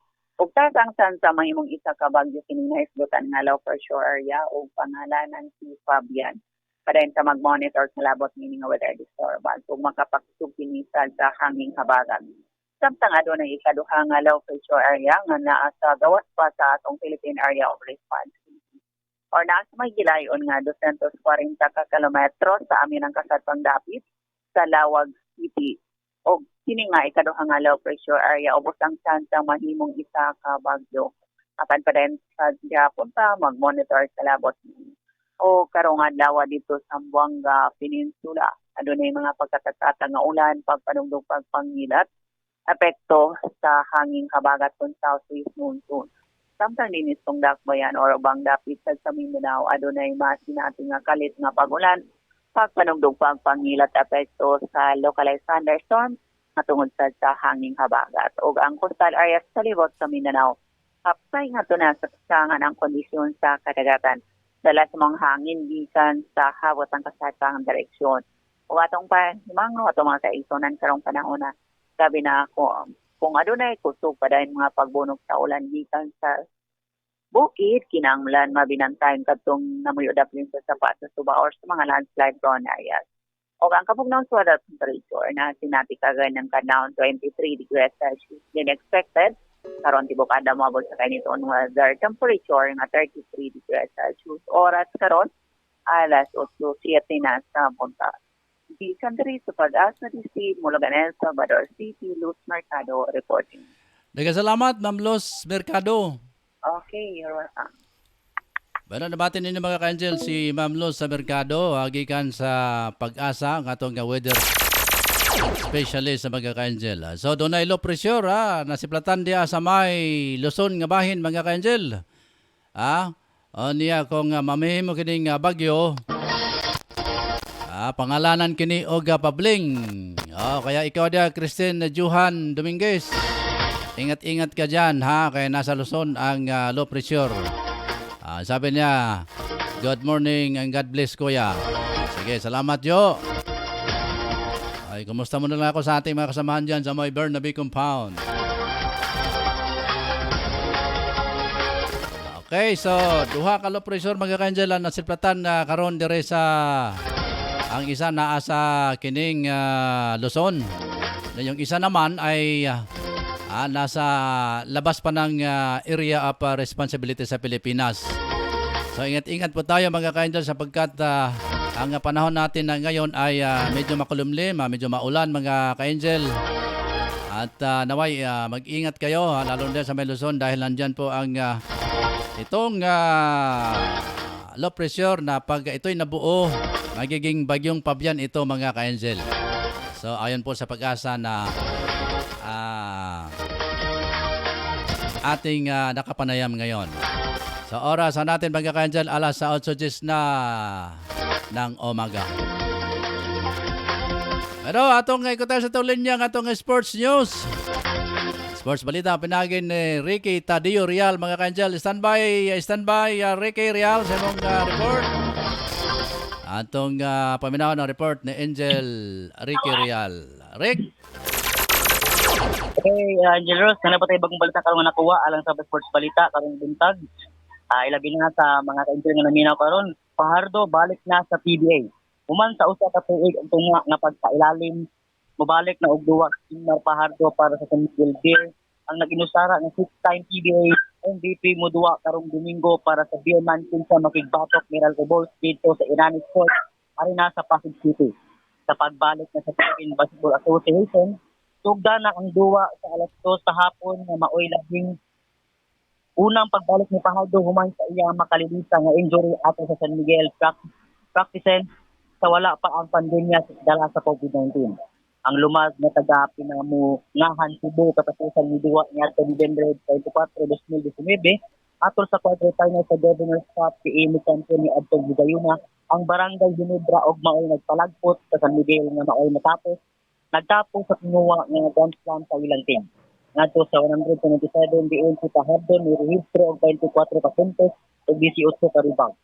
takang san sa mahimong isa ka bagyo kini na isdutan nga low pressure area o pangalanan si Fabian. Padayon sa mag-monitor sa labot ni nga weather disturbance o makapagsugpinisal sa hanging habagat. Samtang adunay ikaduha nga low pressure area nga naa sa gawas pa sa atong Philippine Area of Responsibility. Or naa sa may gilayon nga 240 ka kilometro sa amin ang kasatpang dapit sa Lawag City. O kini nga ikaduha nga low pressure area ubos ang chance mahimong isa ka bagyo. Apan pa din sa gihapon pa mag-monitor sa labot ni o karong adlaw dito sa Buanga Peninsula. Adunay mga pagkatagkata nga ulan, pagpanugdog, pagpangilat, apekto sa hanging habagat kung southeast monsoon. Samtang din itong dakbayan o ubang dapit sa Mindanao, adunay masinating nga kalit nga pagulan, pagpanugdog, pagpangilat, apekto sa localized thunderstorms matungod sa hanging habagat. O ang coastal areas sa libot sa Mindanao, hapsay nga ito na sa kasangan ang kondisyon sa kadagatan. Dala sa mga hangin gikan sa hawat ang kasatang direksyon. O atong panimangno atong mga kaisonan karong panahon na sabi na ako, kung adunay kusog pa dahil mga pagbunog sa ulan gikan sa bukid, kinanglan mabinantayan katong namuyodapin sa sapat sa suba or sa mga landslide prone areas. O ang kapugnaw sa weather temperature na sinati kagay ng kadlaw 23 degrees Celsius din expected. Karon tibok ada moabot sa kaniton weather temperature nga 33 degrees Celsius. Oras karon alas 8:07 na sa buntag. Di country sa pag-asa DC, Mulagan, El Salvador City, Luz Mercado reporting. Salamat Ma'am Luz Mercado. Okay, you're welcome. Bueno, nabatin ninyo mga ka-angel si Ma'am Luz sa Mercado, gikan sa pag-asa ang atong weather specialist sa mga ka-angel. So doon ay low pressure nasiplatan dia sa may Luzon nga bahin mga ka-angel. Niya kung mamihimo kining bagyo, pangalanan kini og Pabling. Kaya ikaw dia Christine Johan Dominguez. Ingat-ingat ka diyan kaya nasa Luzon ang low pressure. Sabi niya, good morning and God bless kuya. Sige, salamat yo. Ay, kumusta mo na lang ako sa ating mga kasamahan dyan sa may Bernabe Compound. Okay, so duha ka low pressure mga ka-angel na siplatan karon dire sa ang isa naa sa kining Luzon. Yung isa naman ay nasa labas pa ng area of responsibility sa Pilipinas. So ingat-ingat po tayo mga ka-angel sapagkat ang panahon natin na ngayon ay medyo makulumlim, medyo maulan mga ka-angel. At naway mag-ingat kayo lalo na sa may Luzon dahil nandyan po ang itong low pressure na pag ito'y nabuo, magiging bagyong Fabian ito mga ka-Angel. So ayon po sa pag-asa na ating nakapanayam ngayon. Sa orasan natin mga ka-Angel, alas 8:10 na ng umaga. Pero atong ikutan sa tulin niya atong sports news. Sports balita pinagin ni Ricky Tadio Real mga ka-Angel. Standby Ricky Real sa mong report. Atong paminawan ng report ni Angel Ricky Real. Rick? Okay, Angel Ross, na po tayo bagong balita karong nakuha alang sa sports balita karong buntag. Ilabi na sa mga ka-Angel nga naminaw karon, Fajardo balik na sa PBA. Human sa usa ka tuig ang tunga nga pagkailalim, mobalik na og duwa si Fajardo para sa San Miguel Beer. Ang nag-inusara ng 6-time PBA MVP mo duwa karong Domingo para sa Beer Mansion sa makigbatok Meralco Bulls dito sa Irani Sports Arena sa Pasig City. Sa pagbalik na sa Philippine Basketball Association, tugda na ang duwa sa alas 2 sa hapon nga maoy labing unang pagbalik ni Fajardo human sa iyang makalilisa nga injury ato sa San Miguel practices sa wala pa ang pandemya dala sa COVID-19. Ang lumad na taga-pinamungahan Cebu katapusan ni duwa niya sa November 24, 2019 atol sa quarterfinal sa Governor's Cup PA champion ni Adtong Higayuna ang Barangay Ginebra og maoy nagpalagpot sa San Miguel nga maoy natapos sa tinuwa nga Grand Slam sa ilang team. Ngadto sa 127 diin si Fajardo ni rehistro og 24 ka puntos ug 18 ka rebound.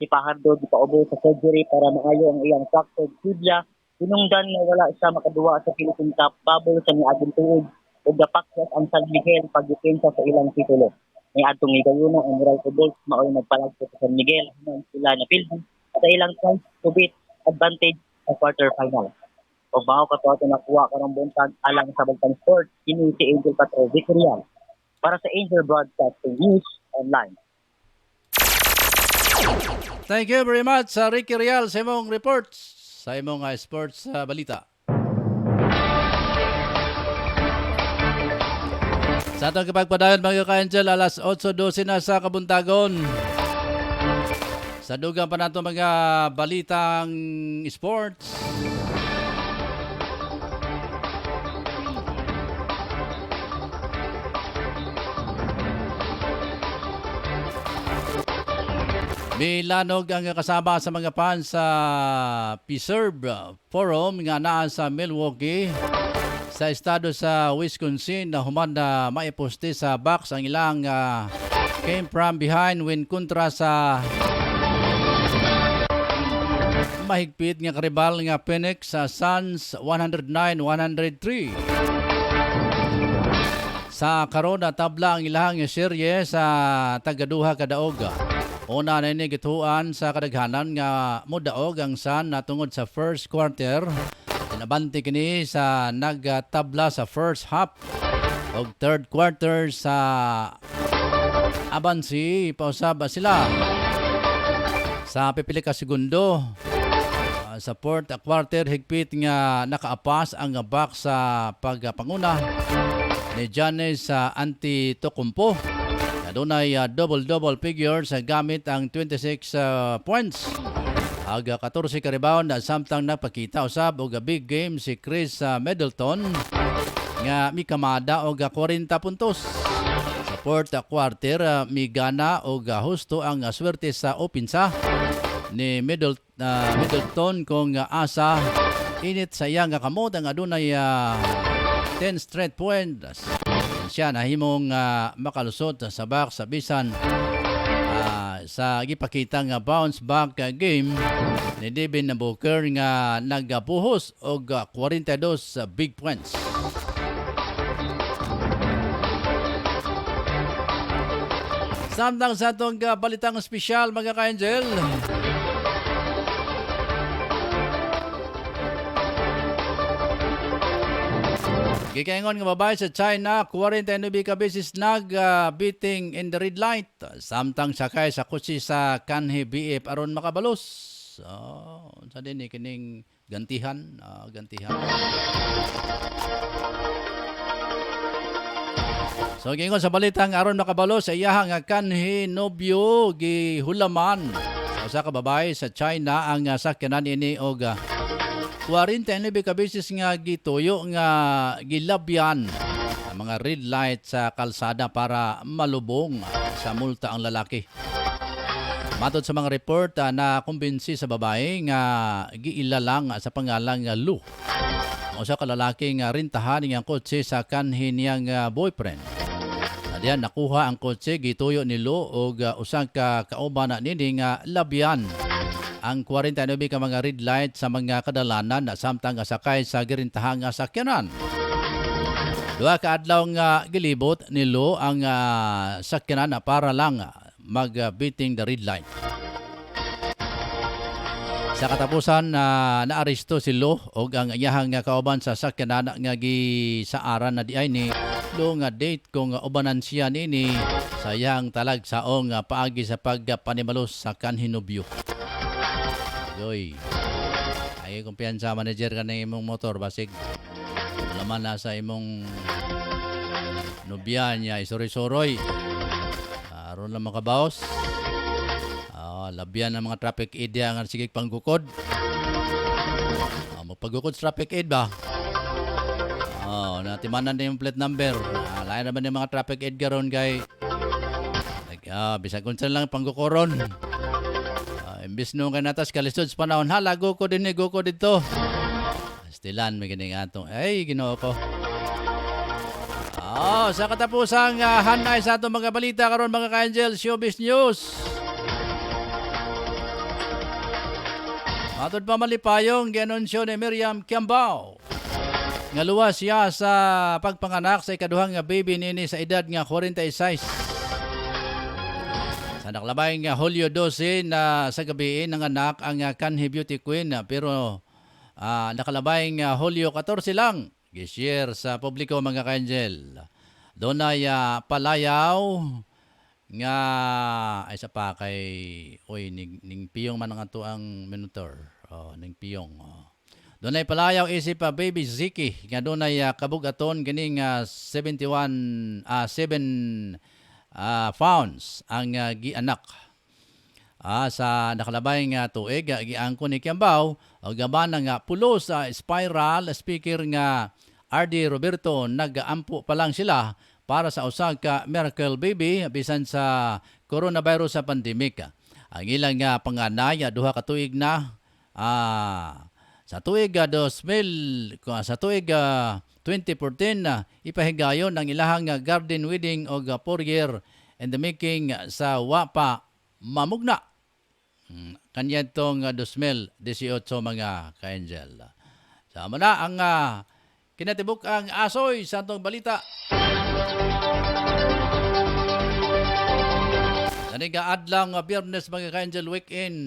Si Fajardo gipaubo sa surgery para maayo ang iyang fractured tibia. Hinungdan nga wala siya makaduwa sa Philippine Cup bubble sa niadtong tuig ug gapakyas ang San Miguel pagdepensa sa ilang titulo. Niadtong Higayuna ang Meralco Bulls maoy nagpalagpot sa San Miguel human sila na pilhan sa ilang chance to beat advantage sa quarterfinal. O bao ka to nakuha karong buntag alang sa Bagtang Sports, kini si Angel Patro Victorial para sa Angel Broadcasting News Online. Thank you very much sa Ricky Real sa imong reports sa imong sports balita. Sa atong kapagpadayon mga ka-Angel, alas 8:12 na sa kabuntagon. Sa dugang pa nato mga balitang sports. Milanog ang kasama sa mga fans sa Preserve Forum nga naa sa Milwaukee sa estado sa Wisconsin na human na maiposte sa box ang ilang came from behind win kontra sa mahigpit nga karibal nga Phoenix sa Suns 109-103. Sa karon na tabla ang ilang serye sa tagaduha kadaog. Una na ini gituan sa kadaghanan nga mudaog ang Sun na tungod sa first quarter. Nabanti kini sa nagtabla sa first half og third quarter sa abansi pausab sila sa pipili ka segundo. Sa fourth quarter higpit nga nakaapas ang box sa pagpanguna ni Giannis Antetokounmpo. Adunay double-double figures gamit ang 26 points. Aga 14 ka rebound samtang nagpakita usab og big game si Chris Middleton nga mikamada og 40 puntos. Sa fourth quarter migana og husto ang swerte sa opensa ni Middleton kung asa init sa iyang kamot ang adunay 10 straight points. Siya nahimong makalusot sa box sa bisan sa gipakita nga bounce back game ni Devin Booker nga nagabuhos og 42 big points. Samtang sa atong balitang espesyal mga ka-Angel. Gikaingon nga babae sa China, 49 ka beses nag-beating in the red light. Samtang sakay sa kutsi sa kanhi BF aron makabalos. Sa din kining gantihan. So gingon sa balitang aron makabalo sa iyahang kanhi nobyo gihulaman sa usa ka babae sa China ang sakyanan ini og 49 ka beses nga gituyo nga gilabyan ang mga red light sa kalsada para malubong sa multa ang lalaki. Matod sa mga report na kumbinsi sa babae nga giilalang sa pangalang Lu. Ang usa ka lalaki nga rintahan niyang kotse sa kanhi niyang boyfriend. Diyan nakuha ang kotse gituyo ni Lu og usa ka kauban na nini nga labyan ang 49 ka mga red light sa mga kadalanan na samtang sakay sa girintahang sakyanan. Duha ka adlaw nga gilibot ni Lu ang sakyanan para lang mag-beating the red light. Sa katapusan naaresto si Lu og ang iyahang kauban sa sakyanan nga gisaaran na diay ni Lu nga date kung ubanan siya nini sa iyang talagsaong paagi sa pagpanimalos sa kanhinubyo. Goy. Ay kumpiyansa manager ka ng imong motor basig. Alaman na sa imong nubya niya isoroy-soroy. Aron lang makabaos. Labyan ng mga traffic aid nga sige panggukod. Magpagukod sa traffic aid ba? Natimanan na yung plate number. Lain naman yung mga traffic aid garon kay bisag unsa lang panggukoron. Imbis nung kanatas kalisod sa panahon, lago ko din ko dito. Stilan may ganing atong, ay ginoo ko. Sa katapusang hanay sa atong mga balita karon mga ka-Angel, Showbiz News. Matod pa malipayong gianunsyo ni Miriam Kiambao. Nga luwas siya sa pagpanganak sa ikaduhang baby nini sa edad nga 46. Sa nakalabay nga Hulyo 12 na sa gabi nanganak ang kanhi beauty queen pero nakalabay nga Hulyo 14 lang gishare sa publiko mga ka-Angel. Doon ay palayaw nga ay sa pa kay ning piyong man ang ato ang monitor. Ning piyong. Doon ay palayaw isip baby Ziki nga doon ay kabugaton kining 7 pounds ang gianak. Sa nakalabay nga tuig giangko ni Kiambao og gaban nga pulo sa spiral speaker nga RD Roberto nagaampo pa lang sila para sa usag ka miracle baby bisan sa coronavirus sa pandemic. Ang ilang nga panganay duha ka tuig na sa tuig 2014 ipahigayon ang ilahang garden wedding o 4 year in the making sa Wapa Mamugna. Kanya itong 2018 mga ka-Angel. Sama na ang kinatibuk ang asoy sa itong balita. Naniga adlang Biyernes mga ka-Angel weekend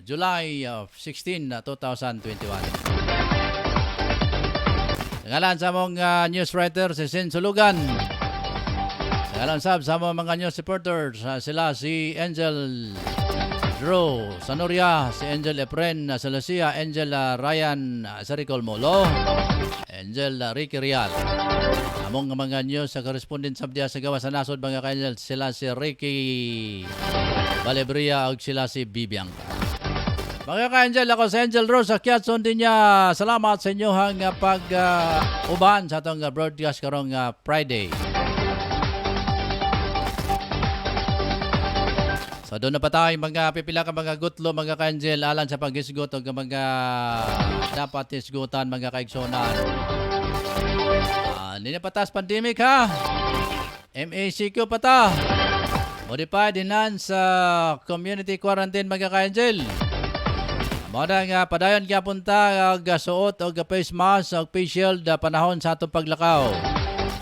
July 16, 2021. Ngalan sa mong news writer si Sin Sulugan. Ngalan sa mga news reporters sila si Angel Drew Sanoria, si Angel Efren Salasia, Angel Ryan Saricol Molo, Angel Ricky Rial. Among mga news sa correspondent sa gawas sa nasod mga ka-Angel sila si Ricky Balebria o sila si Bibiang. Mga ka-Angel, ako si Angel Rose Akyatson din niya. Salamat sa inyohang pag-uban sa itong broadcast karong Friday. So doon na pa tayo mga pipila ka mga gutlo mga ka-Angel alan sa pag-isgot o mga dapat isgutan mga kaigsonan. Hindi na patas pandemic ha. MACQ pa ta. Modified enhanced community quarantine mga ka-Angel. Muna nga padayon nga punta suot o face mask o face shield panahon sa atong paglakaw.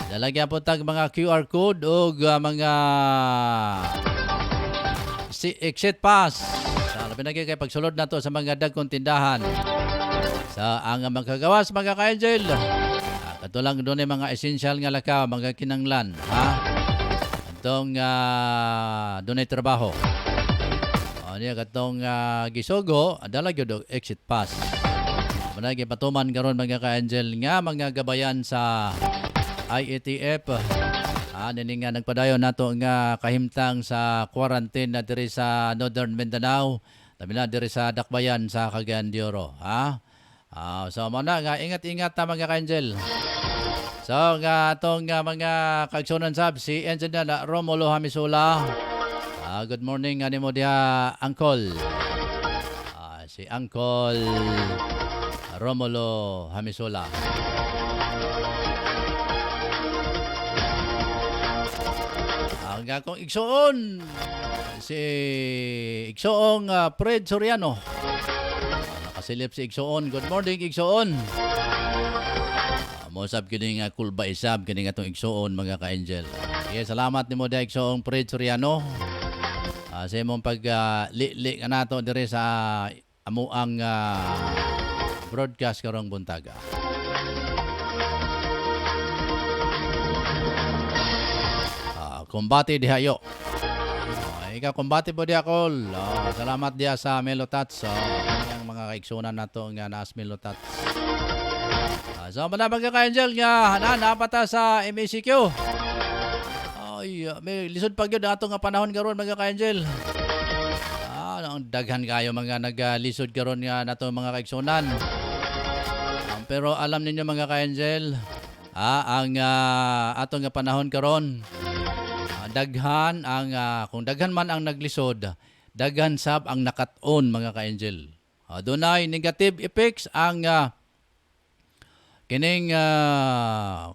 Lalagyan punta mga QR code o mga exit pass. Sa pinagay kay pagsulod na to sa mga dagkong tindahan. Sa ang magkagawas mga ka-Angel. Kato lang doon ay mga essential nga lakaw, mga kinanglan. Itong doon ay trabaho. Niya katong gisogo adala gyud exit pass. Managi patuman karon mga ka-Angel nga mga gabayan sa IATF Nini nga nagpadayon nato nga kahimtang sa quarantine na diri sa Northern Mindanao. Labi na diri sa Dakbayan sa Cagayan de Oro. So muna nga ingat-ingat ta mga ka-angel. So nga atong mga kaigsunan sab si Engineer Romulo Hamisula. Good morning ani mo dia Uncle. Si Uncle Romulo Hamisula. Ang akong igsoon si Igsoong Fred Soriano. Nakasilip si Igsoon. Good morning Igsoon. Mosab kini nga kulba isab kini nga tong Igsoon mga ka-angel. Salamat nimo da Igsoong Fred Soriano. Sa imong pag-li-li nato dire sa amuang broadcast karong buntaga. Kumbati dihayo. Ikaw kumbati po diha Col. Salamat diha sa Melotats. Ang mga kaigsunan nato nga naas Melotats. So manabang ka ka-angel nga napata sa MECQ. May lisod pag yun ato nga panahon karon mga ka-angel. Ang daghan kayo mga naglisod karon nga nato mga kaigsunan. Pero alam ninyo mga ka-angel, ang ato nga panahon karon daghan ang kung daghan man ang naglisod, daghan sab ang nakat-on mga ka-angel. Dunay negative effects ang kining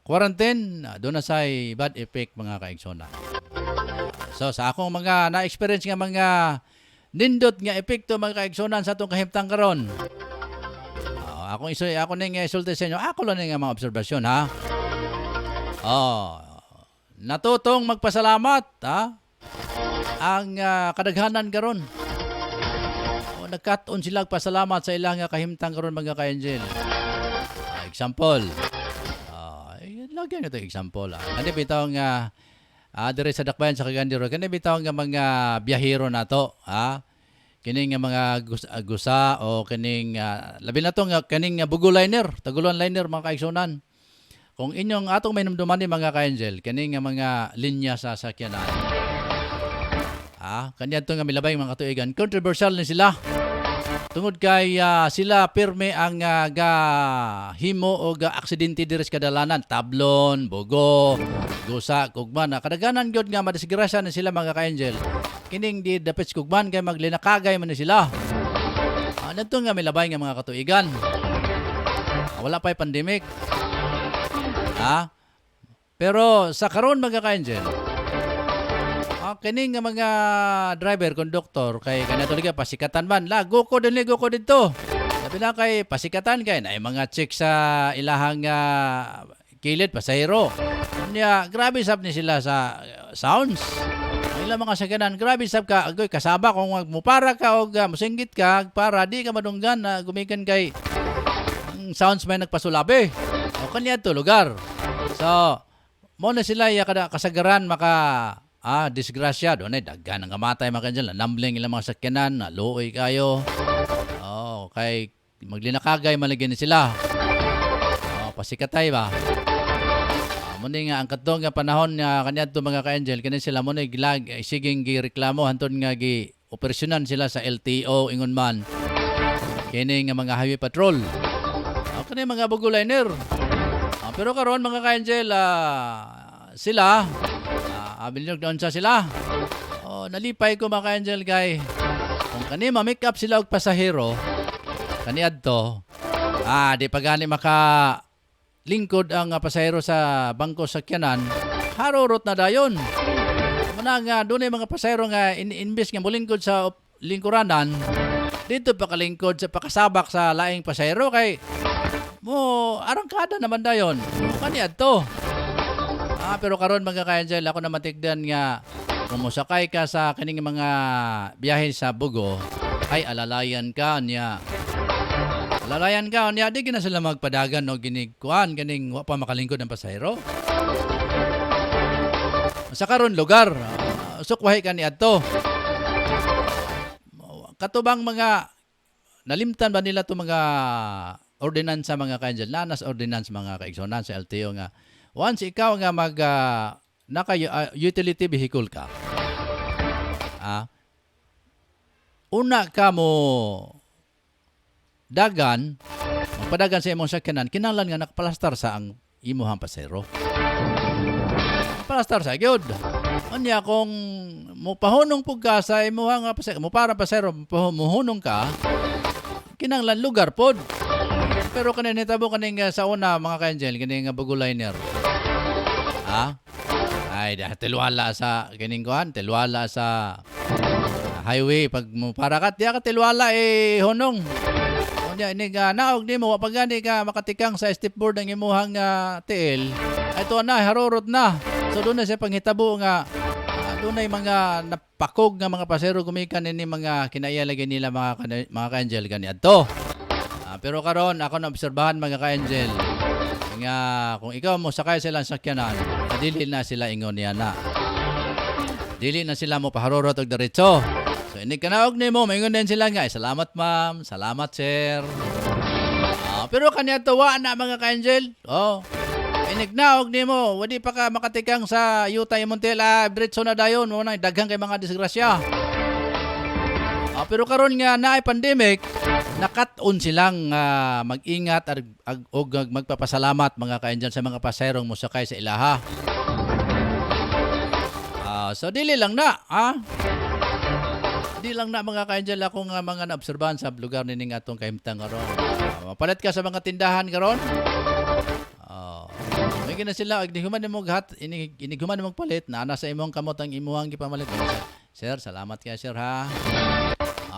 quarantine, doon na say bad effect mga kaigsonan. So sa akong mga na-experience nga mga nindot nga epekto mga kaigsonan sa atong kahimtang karon. Ako ning isulti sa inyo. Ako lang nga mga obserbasyon ha. Natutong magpasalamat ang kadaghanan karon. Nagkat-on sila pasalamat sa ilang kahimtang karon mga ka-angel. Example. Lagyan ito example. Kani bitaw nga dire sa Dakbayan sa Cagayan de Oro. Kani bitaw nga mga biyahero nato, Kining nga mga gusa o kining labi na to nga kining bugo liner, Taguluan liner mga kaigsunan. Kung inyong atong may namduman ni mga ka-angel, kining nga mga linya sa sakyanan. Kanya to nga milabay mga katuigan, controversial ni sila. Tungod kay sila pirme ang himo o aksidente diri sa kadalanan, tablon, bugo, gusa, kugman. Kadaghanan gyud nga madisgrasya na sila mga ka-angel. Kining di dapit kugman kay maglinakagay man ni sila. Nadto nga milabay nga mga katuigan. Wala pa'y pandemic. Pero sa karon mga ka-angel, kining nga mga driver, conductor, kay kanato liga pasikatan man, go ko dito. Sabi na kay pasikatan kay na mga check sa ilahang kilid, pasahero. Kanya, grabe sab ni sila sa sounds. Ang ilang mga sakyanan, grabe sab ka, agoy, kasaba kung mupara ka o musinggit ka, para di ka madunggan na gumikan kay sounds may nagpasulabi. O kanya to lugar. So, mo na sila kada kasagaran disgrasya. Doon ay daggan ang kamatay mga kanyan. Nambling ilang mga sakyanan, naluoy kayo. Kay maglinakagay malagyan ni sila. Pasikatay ba? Muna nga ang katong nga panahon nga kanyan to mga ka-angel, kanyan sila muna siging gireklamo, hanton nga gi-operasyonan sila sa LTO, ingon man. Kini nga mga highway patrol. Kanyan mga bugo liner. Pero karon mga ka-angel, sila, bilyog doon sa sila. Nalipay ko mga ka-angel kay, kung kani ma-make up sila og pasahero, kani adto, di pa gani lingkod ang pasahero sa bangko sakyanan, harurot na dayon. Muna nga, doon ay mga pasahero nga imbes nga mulingkod sa lingkuranan, dito pa kalingkod sa pakasabak sa laing pasahero kay arangkada naman dayon. Kani adto. Pero karon mga ka-angel, ako na matigdan nga kung musakay ka sa kining mga biyahe sa Bugo, ay alalayan ka niya. Di gina sila magpadagan o ginikuan, ganing wa pa makalingkod ng pasahero. Sa karon lugar, sukwahi ka ni adto. Katubang mga nalimtan ba nila to mga ordinansa mga ka-angel, nanas ordinance mga kaigsonan sa LTO nga once ikaw nga utility vehicle ka. Una ka mo dagan, magpadagan sa imong sakyanan, kinahanglan nga nakapalastar sa ang imuhang pasero. Palastar sa gyud. Unya kung mupahunong pug ka sa imuhang pasero, mo para pasero, muhunong ka, kinahanglan lugar pod. Pero kanin hitabo kaning sa una mga ka-angel, kaning baguliner. Ay, tilwala sa kining kuan, tilwala sa highway pag mo para ka diya ka tilwala honong. Unya inig naog nimo pag gani ka makatikang sa stepboard ang imuhang tiil. Ay to na harurot na. So doon na siya panghitabo nga doon ay mga napakog nga mga pasero gumikan ini mga kinaialagay nila mga ka-angel gani adto. Pero karon ako na obserbahan mga ka-angel nga kung ikaw mo sakay silang sakyanan, dili na sila ingon niya na. Dili na sila mo paharurot og diretso. So inig kanaog nimo maingon din sila nga, salamat ma'am, salamat sir. Pero kanya tuwa na mga ka-angel. Inig naog nimo, wadi pa ka makatikang sa yuta imontel diretso na dayon, mo na daghang kay mga disgrasya. Pero karon nga naay pandemic, nakat-on silang mag-ingat og magpapasalamat mga ka-angel sa mga paserong mosakay sa ilaha. So dili lang na, Di lang na mga ka-angel ako nga mga naobserbahan sa lugar nining atong kahimtang karon. Mapalit ka sa mga tindahan karon. May gina sila ighuman nimo inighuman nimo palit na sa imong kamot ang imuhang gipamalit. Sir, salamat kay sir ha.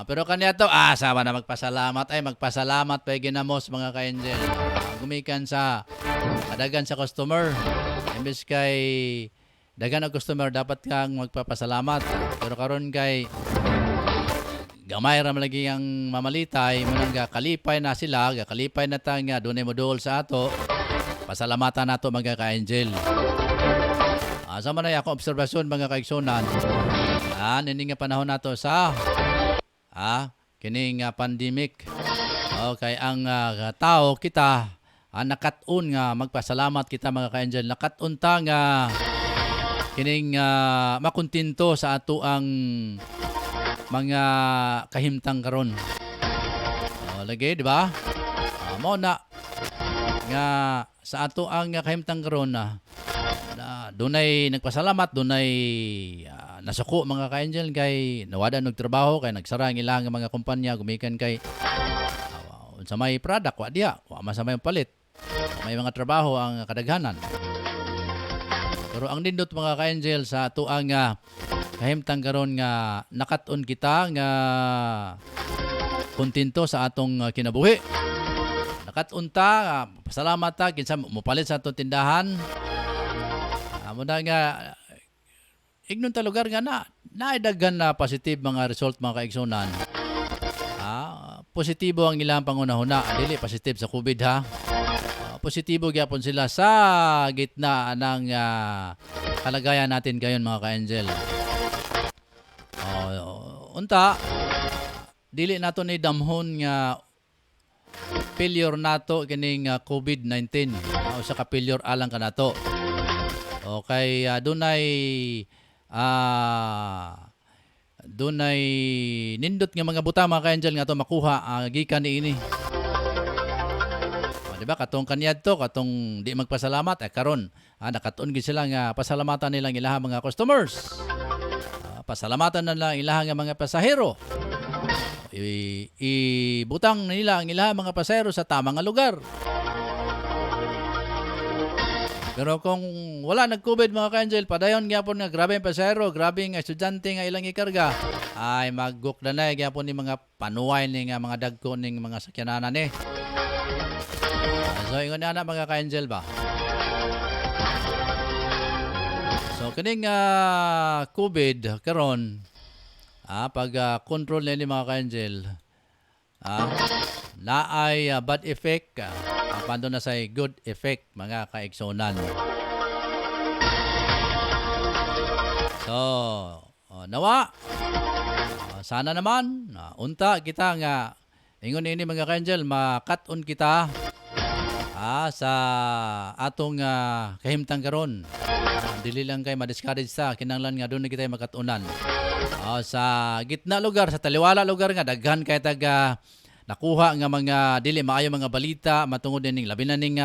Pero kanya to, sama na magpasalamat. Ay, magpasalamat pa ginamos mga ka-angel. Gumikan sa dagan sa customer. Imbes kay dagan ang customer, dapat kang magpapasalamat. Pero karon kay gamay ra lagi ang mamalitay, munang kalipay na sila, kalipay na tanga, dunay modul sa ato. Pasalamatan nato mga ka-angel. Sama na ako obserbasyon mga kaigsonan. Nini nga panahon nato sa kining pandemic. Okay, ang tao kita nakat-on nga magpasalamat kita mga ka-angel. Nakat-on ta nga kining makuntinto sa ato ang mga kahimtang karon. Lagi, di ba? Mo na nga sa ato ang kahimtang karon na dunay nagpasalamat, dunay nasuko mga ka-angel kay nawada og trabaho kay nagsara ang ilang mga kumpanya gumikan kay sa may product wa diha wa man sa may palit, may mga trabaho ang kadaghanan. Pero ang nindot mga ka-angel sa ato ang kahimtang karon nga nakat-on kita nga kontento sa atong kinabuhi. Nakat-on ta, pasalamat ta kinsa mopalit sa atong tindahan. Amo na nga ignon ta lugar nga naidaghan na positive mga result mga kaigsunan. Positibo ang ilang pangunahuna, dili positive sa COVID ha. Positibo gyapon sila sa gitna ng kalagayan natin gayon mga ka-angel. Unta dili nato ni damhon nga failure nato kining COVID-19 o sa ka-failure alang kanato. Okay, dunay nindot nga mga buta mga ka-angel nga to makuha gikan niini. Diba katong kanyad to katong di magpasalamat karon nakatuon gid sila nga pasalamatan nilang ilaha mga customers. Pasalamatan na lang ilaha nga mga pasahero. Ibutang nila ang ilaha mga pasahero sa tamang nga lugar. Pero kung wala nag-COVID mga ka-angel, padayon gyapon nga grabe ang pasahero, grabe nga estudyante nga ilang ikarga, ay magguk na na gyapon ni mga panuway ni nga mga dagko ning mga sakyananan ni. So ingon na mga ka-angel ba? So kining COVID karon pag control ni mga ka-angel, naay bad effect pando na say good effect mga kaigsonan. So nawa sana naman unta kita nga ingon ini mga ka-angel makat-on kita sa atong kahimtang karon. Dili lang kay ma-discourage sa kinahanglan nga doon na kita makatunan. Sa gitna lugar, sa taliwala lugar nga daghan kay taga nakuha nga mga dili maayo mga balita matungod ning labi na ning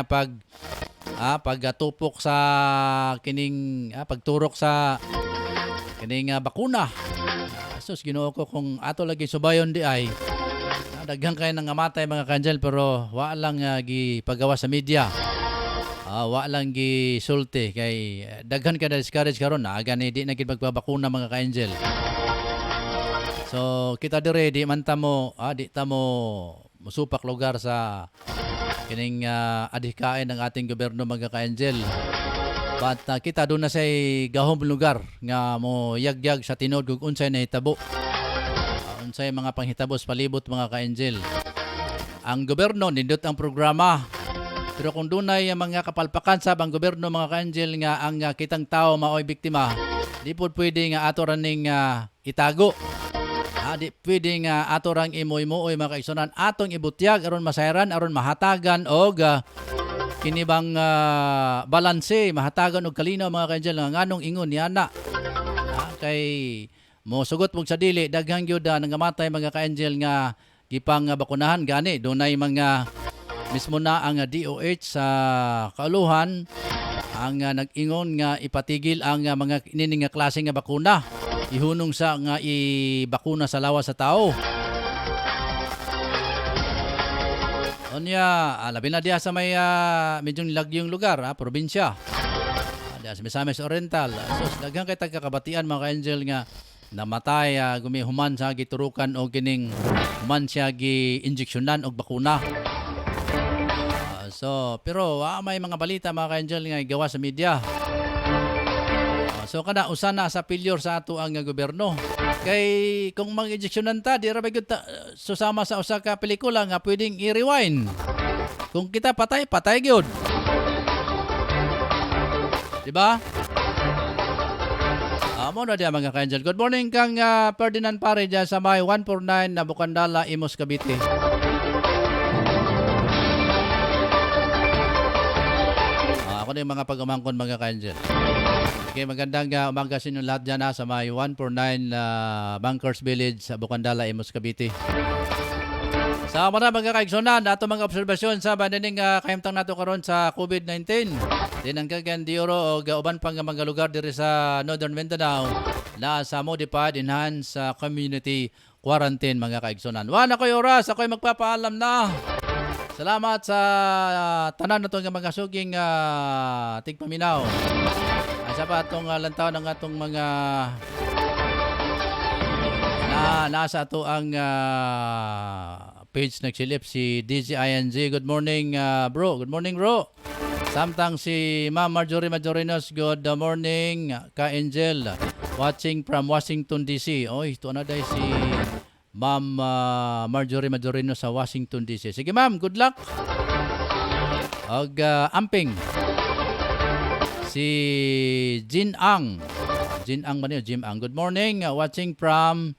pagtupok sa kining pagturok sa kining bakuna. Sus Ginoo ko kung ato lagi subayon di ay daghan kay nang namatay mga kanjel pero wa lang gipagawa sa media. Wa lang gisulti kay daghan kay discourage karon na gani di na gid magbabakuna mga ka-angel. So kita dire di man ta mo di ta mo musupak lugar sa kining adhikain ng ating gobyerno mga ka-angel. But kita doon na sa gahom lugar nga mo yagyag sa tinod kung unsay nahitabo. Unsay mga panghitabo sa palibot mga ka-angel. Ang gobyerno nindot ang programa. Pero kung dunay mga kapalpakan sa bang gobyerno mga ka-angel nga ang kitang tao maoy biktima, di po pwede nga ato raning itago. Di pwede nga ato rang imoy-mooy mga kaigsunan atong ibutyag aron masayran aron mahatagan og kinibang balanse mahatagan og kalinaw mga ka-angel nga nganong ingon yana. Kay mo sugot mong sa dili daghang gyud nangamatay mga ka-angel nga gipang bakunahan gani dunay mga mismo na ang DOH sa kauluhan ang nag-ingon nga ipatigil ang mga inining nga klase nga bakuna ihunong sa nga ibakuna sa lawas sa tao. Onya, labi na diya sa may medyo lagyong lugar, probinsya. Diya sa Misamis Oriental. So, daghang kay tagkakabatian mga ka-angel nga namatay gumihuman sa giturukan o gining human siya gi-injeksyonan og bakuna. Pero may mga balita mga ka-angel nga gawa sa media. So kada usa na sa failure sa ato ang gobyerno. Kay kung mag-injeksyonan ta, di ra ba gyud susama sa usa ka pelikula nga pwedeng i-rewind. Kung kita patay gyud. Di ba? Amo na dia mga ka-angel. Good morning kang Ferdinand Pare dyan sa may 149 na Bukandala, Imus, Cavite. Ako na yung mga pag-umangkon mga ka-angel. Okay, magandang umaga sa inyo lahat dyan sa may 149 Bankers Village sa Bukandala, Imus, Cavite. Sa mga kaigsunan, ato mga obserbasyon sa bananing kahimtang nato karon sa COVID-19. Din ang kagan dioro o uban pang mga lugar diri sa Northern Mindanao na sa modified enhanced community quarantine mga kaigsunan. Wala ko'y oras, ako'y magpapaalam na. Salamat sa tanan nato nga mga suging tigpaminaw. Asa pa atong lantaw ng atong mga nasa ato ang page nagsilip si DZING. Good morning bro. Good morning bro. Samtang si Ma'am Marjorie Majorinos. Good morning ka-angel. Watching from Washington DC. Oy, ito na dahil si Ma'am Marjorie Majorinos sa Washington DC. Sige ma'am, good luck. Og amping. Si Jin Ang. Good morning. Watching from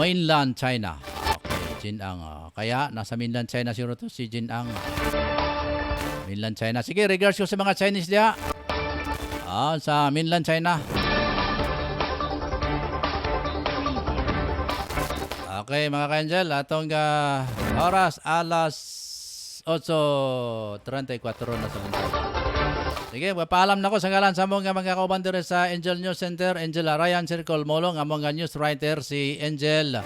mainland China. Okay, Jin Ang. Kaya nasa mainland China siguro to si Jin Ang. Mainland China. Sige, regards ko sa mga Chinese diya. Sa mainland China. Okay, mga ka-angel, atong oras alas 8:34 na sa mundo. Sige, paalam na ko sa ngalan sa mga kauban dire sa Angel News Center, Angel Ryan Circle Molong, among news writer si Angel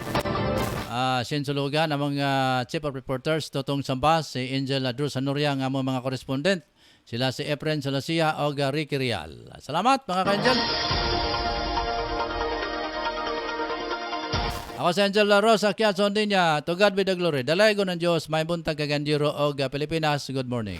Sinsulugan, among chief of reporters Totong Sambas, si Angel Drew Sanuria, among mga correspondent, sila si Efren Salasia o Ricky Rial. Salamat mga ka-angel. Ako si Angel Rosa Kiatson din niya. To God be the glory. Dalaygo ng Diyos, may buntag kagandiro o Pilipinas. Good morning.